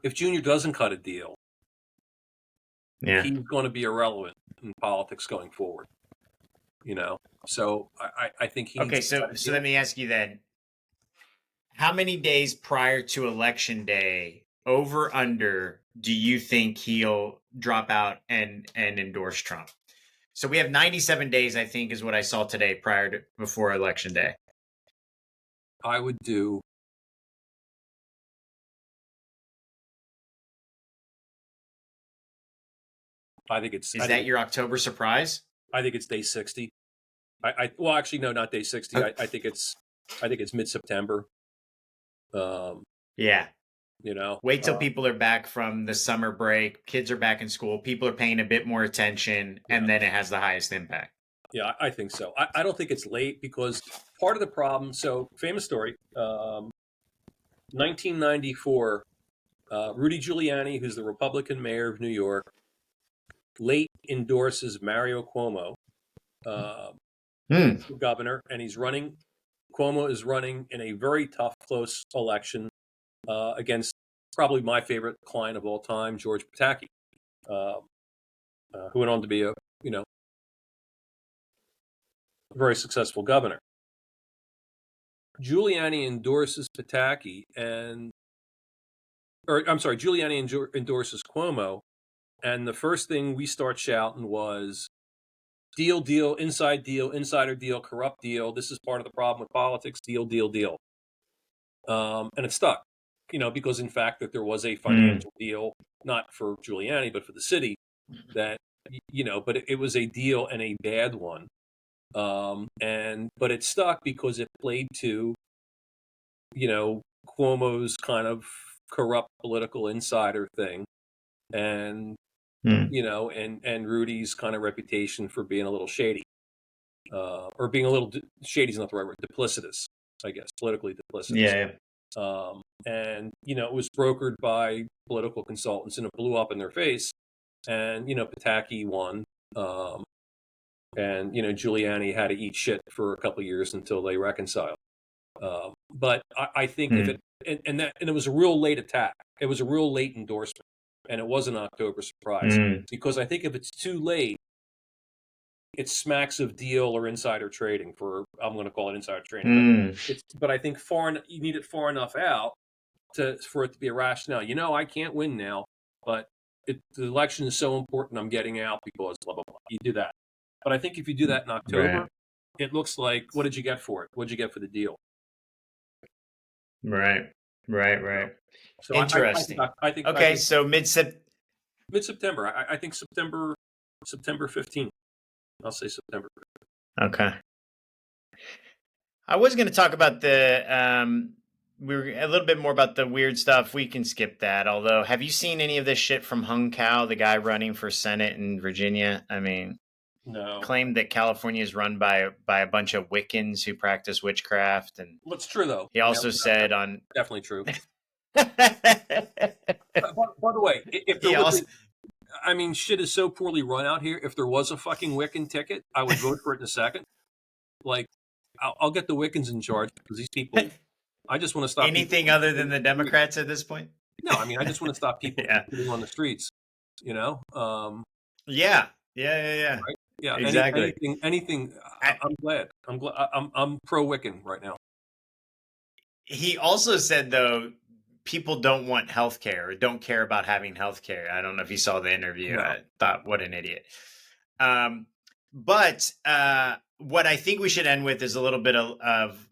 Speaker 2: doesn't cut a deal,
Speaker 1: Yeah.
Speaker 2: he's going to be irrelevant in politics going forward. So I think he needs
Speaker 1: Okay,
Speaker 2: to
Speaker 1: so
Speaker 2: cut a
Speaker 1: let
Speaker 2: deal.
Speaker 1: me ask you then, how many days prior to election day, over under, do you think he'll drop out and endorse Trump? So we have 97 days, I think, is what I saw today prior to before election day.
Speaker 2: I would do. I think it's.
Speaker 1: Is that your October surprise?
Speaker 2: I think it's day 60. Well, actually, no, not day 60.
Speaker 1: Oh,
Speaker 2: I think it's. I think it's mid-September. Um,
Speaker 1: yeah.
Speaker 2: you know.
Speaker 1: Wait till people are back from the summer break, kids are back in school, people are paying a bit more attention,
Speaker 2: Yeah.
Speaker 1: and then it has the highest impact.
Speaker 2: Yeah, I think so. I don't think it's late because part of the problem. So, famous story. 1994. Rudy Giuliani, who's the Republican mayor of New York, late endorses Mario Cuomo uh,
Speaker 1: Hmm.
Speaker 2: for governor, and he's running. Cuomo is running in a very tough, close election against probably my favorite client of all time, George Pataki, uh, who went on to be a very successful governor. Giuliani endorses Pataki, Giuliani endorses Cuomo, and the first thing we start shouting was deal, deal, inside deal, insider deal, corrupt deal. This is part of the problem with politics. Deal, deal, deal. And it stuck, because in fact that there was a
Speaker 1: Hmm.
Speaker 2: financial deal, not for Giuliani but for the city. That but it was a deal and a bad one. But it stuck because it played to Cuomo's kind of corrupt political insider thing, and
Speaker 1: Hmm.
Speaker 2: and Rudy's kind of reputation for being a little shady, or being a little shady's not the right word, duplicitous, I guess, politically duplicitous.
Speaker 1: Yeah.
Speaker 2: And it was brokered by political consultants, and it blew up in their face. And Pataki won, and Giuliani had to eat shit for a couple of years until they reconciled. But I think if
Speaker 1: Hmm.
Speaker 2: it and it was a real late attack, it was a real late endorsement, and it was an October surprise,
Speaker 1: Hmm.
Speaker 2: because I think if it's too late, it smacks of deal or insider trading. I'm going to call it insider trading, but
Speaker 1: Hmm.
Speaker 2: I think you need it far enough out for it to be a rationale. I can't win now, but the election is so important. I'm getting out because blah blah blah. You do that, but I think if you do that in October,
Speaker 1: Right.
Speaker 2: it looks like, what did you get for it? What did you get for the deal?
Speaker 1: Right. Right.
Speaker 2: You know?
Speaker 1: Right.
Speaker 2: So
Speaker 1: Interesting.
Speaker 2: I
Speaker 1: Okay,
Speaker 2: think
Speaker 1: so
Speaker 2: mid September. I think September 15th. I'll say September.
Speaker 1: Okay. I was going to talk about we were a little bit more about the weird stuff. We can skip that. Although, have you seen any of this shit from Hung Cao, the guy running for Senate in Virginia? I mean,
Speaker 2: No,
Speaker 1: claimed that California is run by a bunch of Wiccans who practice witchcraft, and
Speaker 2: well, it's true though.
Speaker 1: he
Speaker 2: Yeah,
Speaker 1: also said on
Speaker 2: definitely true. By the way, if there
Speaker 1: he
Speaker 2: was
Speaker 1: also
Speaker 2: I mean, shit is so poorly run out here. If there was a fucking Wiccan ticket, I would vote for it in a second. Like, I'll get the Wiccans in charge, because these people. I just want to stop people
Speaker 1: anything
Speaker 2: from
Speaker 1: other
Speaker 2: shitting
Speaker 1: than
Speaker 2: on
Speaker 1: the
Speaker 2: the streets.
Speaker 1: Democrats at this point.
Speaker 2: No, I mean, I just want to stop people from
Speaker 1: Yeah,
Speaker 2: shitting on the streets. You know,
Speaker 1: yeah, yeah.
Speaker 2: right? Yeah.
Speaker 1: Exactly.
Speaker 2: Anything.
Speaker 1: I,
Speaker 2: I'm glad. I'm glad. I'm pro Wiccan right now.
Speaker 1: he also said though people don't want health care or don't care about having health care. I don't know if you saw the interview.
Speaker 2: No.
Speaker 1: I thought, what an idiot. But what I think we should end with is a little bit of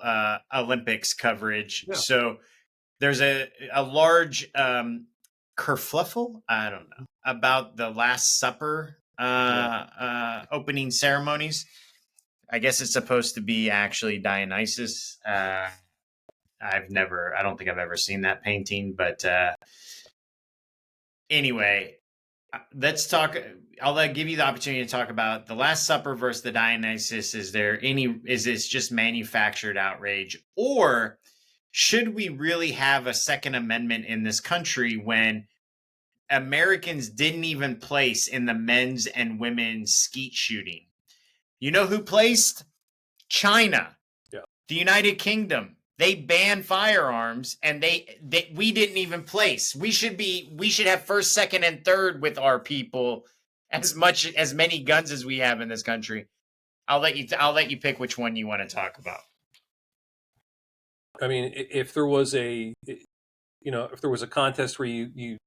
Speaker 1: Olympics coverage.
Speaker 2: Yeah.
Speaker 1: So there's a large kerfluffle, I don't know, about the Last Supper
Speaker 2: Yeah.
Speaker 1: opening ceremonies. I guess it's supposed to be actually Dionysus. I don't think I've ever seen that painting, but anyway, let's talk. I'll give you the opportunity to talk about the Last Supper versus the Dionysus. Is this just manufactured outrage, or should we really have a Second Amendment in this country when Americans didn't even place in the men's and women's skeet shooting? You know who placed? China,
Speaker 2: Yeah.
Speaker 1: the United Kingdom. They banned firearms, and we didn't even place. We should have first, second, and third with our people, as many guns as we have in this country. I'll let you pick which one you want to talk about.
Speaker 2: I mean, if there was a contest where you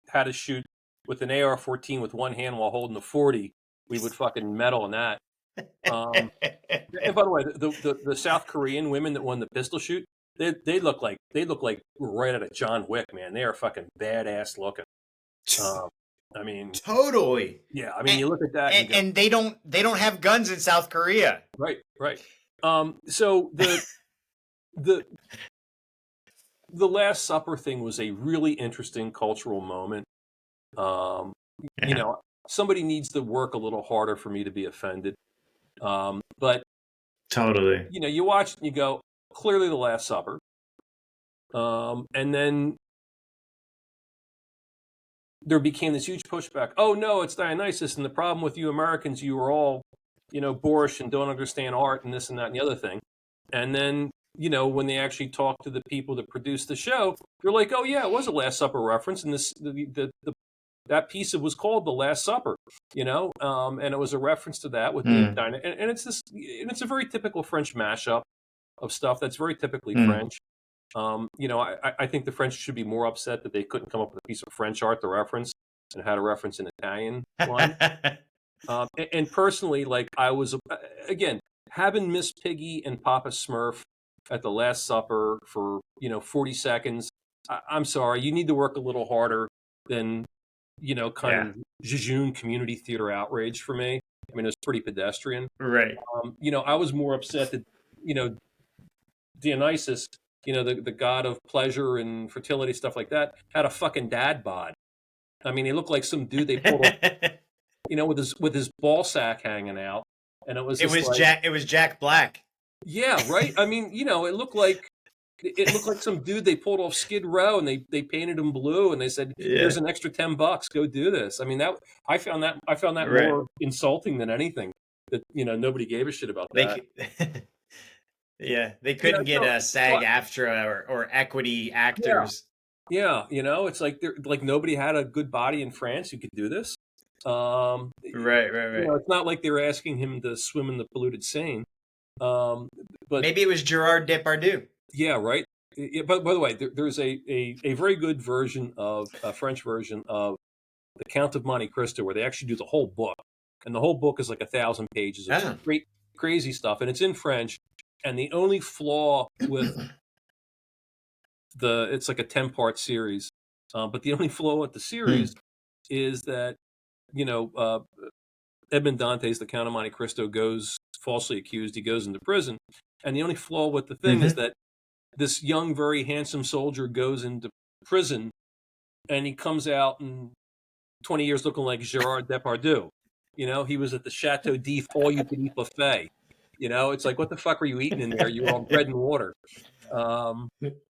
Speaker 2: had to shoot with an AR-14 with one hand while holding the 40, we would fucking medal in that. And by the way, the South Korean women that won the pistol shoot, they look like right out of John Wick, man. They are fucking badass looking. I mean,
Speaker 1: totally.
Speaker 2: yeah. I mean, you look at that,
Speaker 1: and they don't have guns in South Korea.
Speaker 2: Right. So the Last Supper thing was a really interesting cultural moment. You know, somebody needs to work a little harder for me to be offended. But
Speaker 1: totally,
Speaker 2: you know, you watch and you go, clearly the Last Supper. And then there became this huge pushback. Oh no, it's Dionysus, and the problem with you Americans, you are all, you know, boorish and don't understand art and this and that and the other thing. And then, you know, when they actually talk to the people that produced the show, they're like, oh yeah, it was a Last Supper reference, and that piece was called The Last Supper, you know, and it was a reference to that with the and it's a very typical French mashup of stuff that's very typically French. You know, I think the French should be more upset that they couldn't come up with a piece of French art to reference and had a reference in Italian one. And personally, like I was, again, having Miss Piggy and Papa Smurf at the Last Supper for, you know, 40 seconds. I'm sorry, you need to work a little harder than, you know, kind of jejune community theater outrage for me. I mean, it was pretty pedestrian.
Speaker 1: right?
Speaker 2: You know, I was more upset that, you know, Dionysus, you know, the god of pleasure and fertility, stuff like that, had a fucking dad bod. I mean, he looked like some dude they pulled off, you know, with his ball sack hanging out, and it was
Speaker 1: Jack Black.
Speaker 2: Yeah, right. I mean, you know, it looked like some dude they pulled off Skid Row, and they painted him blue, and they said, "Here's an extra $10, go do this." I mean, I found that
Speaker 1: right.
Speaker 2: more insulting than anything. That, you know, nobody gave a shit about that.
Speaker 1: Yeah, they couldn't get a SAG-AFTRA or equity actors.
Speaker 2: Yeah, you know, it's like nobody had a good body in France who could do this.
Speaker 1: Right.
Speaker 2: You know, it's not like they were asking him to swim in the polluted Seine. But
Speaker 1: maybe it was Gerard Depardieu.
Speaker 2: Yeah, right. But by the way, there's a very good version of a French version of The Count of Monte Cristo where they actually do the whole book, and the whole book is like 1,000 pages of great, crazy stuff, and it's in French. And the only flaw with it's like a 10-part series, but the only flaw with the series is that, you know, Edmond Dantes, the Count of Monte Cristo, goes falsely accused. He goes into prison, and the only flaw with the thing is that this young, very handsome soldier goes into prison, and he comes out in 20 years looking like Gerard Depardieu. You know, he was at the Chateau d'If all-you-can-eat buffet. You know, it's like, what the fuck were you eating in there? You were on bread and water.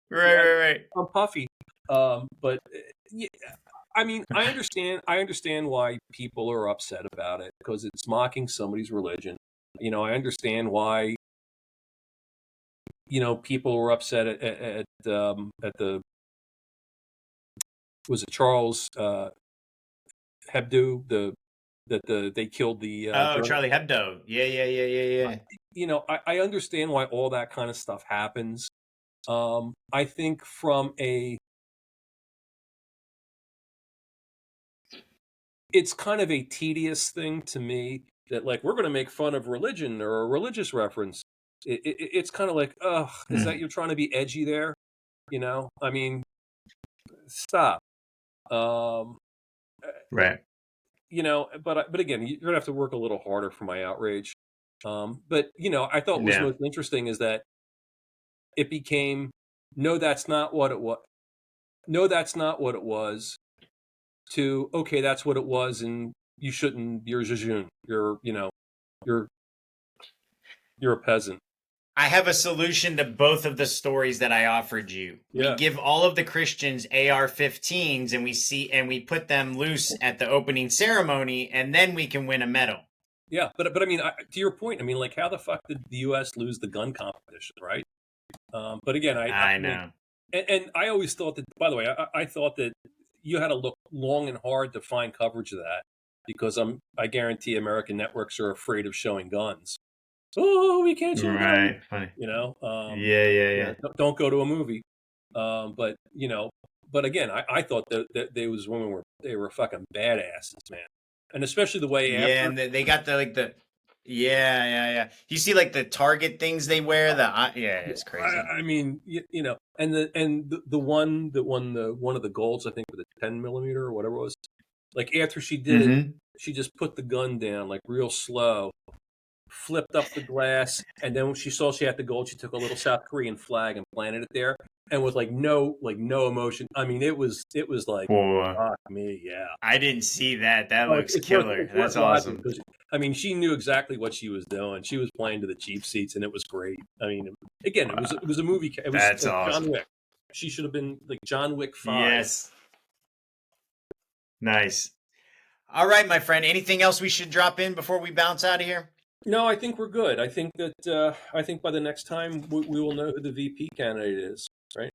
Speaker 1: Right.
Speaker 2: I'm puffy. But yeah, I mean, I understand why people are upset about it because it's mocking somebody's religion. You know, I understand why, you know, people were upset at the was it Charles Hebdo they killed the
Speaker 1: Charlie Hebdo. Yeah.
Speaker 2: You know, I understand why all that kind of stuff happens. I think it's kind of a tedious thing to me that, like, we're going to make fun of religion or a religious reference. It's kind of like, ugh, is that you're trying to be edgy there? You know, I mean, stop.
Speaker 1: Right.
Speaker 2: You know, but again, you're gonna have to work a little harder for my outrage. But you know, I thought what was most interesting is that it became, no, that's not what it was. No, that's not what it was. to, okay, that's what it was, and you shouldn't. You're jejune. You're you're a peasant.
Speaker 1: I have a solution to both of the stories that I offered you. We
Speaker 2: Yeah,
Speaker 1: give all of the Christians AR-15s and we put them loose at the opening ceremony, and then we can win a medal.
Speaker 2: yeah. But I mean, to your point, I mean, like, how the fuck did the U.S. lose the gun competition, right? But again,
Speaker 1: I
Speaker 2: I mean,
Speaker 1: know.
Speaker 2: and I always thought that. By the way, I thought that you had to look long and hard to find coverage of that, because I guarantee American networks are afraid of showing guns. Oh, we can't show guns.
Speaker 1: Right. Funny.
Speaker 2: You know,
Speaker 1: Yeah, yeah,
Speaker 2: yeah,
Speaker 1: yeah.
Speaker 2: don't go to a movie. But but again, I thought that those women were fucking badasses, man, and especially the way
Speaker 1: Yeah,
Speaker 2: after.
Speaker 1: and they got the yeah, yeah, yeah. You see like the Target things they wear, yeah,
Speaker 2: Yeah,
Speaker 1: it's crazy.
Speaker 2: I mean, and the one that won the one of the golds, I think, with a 10 millimeter or whatever it was. Like, after she did it,
Speaker 1: Mm-hmm.
Speaker 2: she just put the gun down like real slow, flipped up the glass, and then when she saw she had the gold, she took a little South Korean flag and planted it there, and with no emotion. I mean, it was like,
Speaker 1: Boy,
Speaker 2: fuck me, yeah.
Speaker 1: I didn't see that. That
Speaker 2: Oh,
Speaker 1: looks
Speaker 2: it's worth
Speaker 1: killer.
Speaker 2: it's worth
Speaker 1: That's
Speaker 2: watching,
Speaker 1: awesome.
Speaker 2: because I mean, she knew exactly what she was doing. She was playing to the cheap seats, and it was great. I mean, again, it was a movie. It was
Speaker 1: That's
Speaker 2: like John
Speaker 1: awesome.
Speaker 2: Wick. She should have been like John Wick 5.
Speaker 1: Yes. Nice. All right, my friend. Anything else we should drop in before we bounce out of here?
Speaker 2: No, I think we're good. I think by the next time we will know who the VP candidate is, right?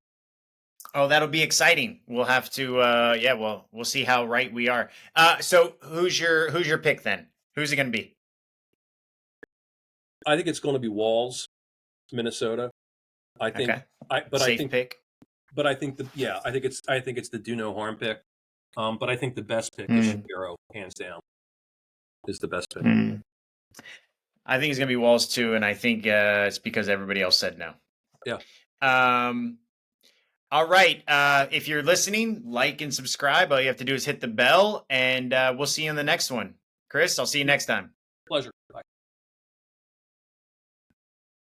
Speaker 1: Oh, that'll be exciting. We'll have to yeah, well, we'll see how right we are. So who's your pick then? Who's it gonna be?
Speaker 2: I think it's going to be Walls, Minnesota. I think
Speaker 1: Okay.
Speaker 2: I but I
Speaker 1: Safe
Speaker 2: think
Speaker 1: pick.
Speaker 2: but I think the yeah I think it's the do no harm pick. But I think the best pick is
Speaker 1: Hmm.
Speaker 2: Shapiro, hands down, is the best pick.
Speaker 1: Hmm. I think it's gonna be Walls too, and I think it's because everybody else said no.
Speaker 2: Yeah,
Speaker 1: Um all right. If you're listening, like and subscribe. All you have to do is hit the bell, and we'll see you in the next one. Chris, I'll see you next time.
Speaker 2: pleasure.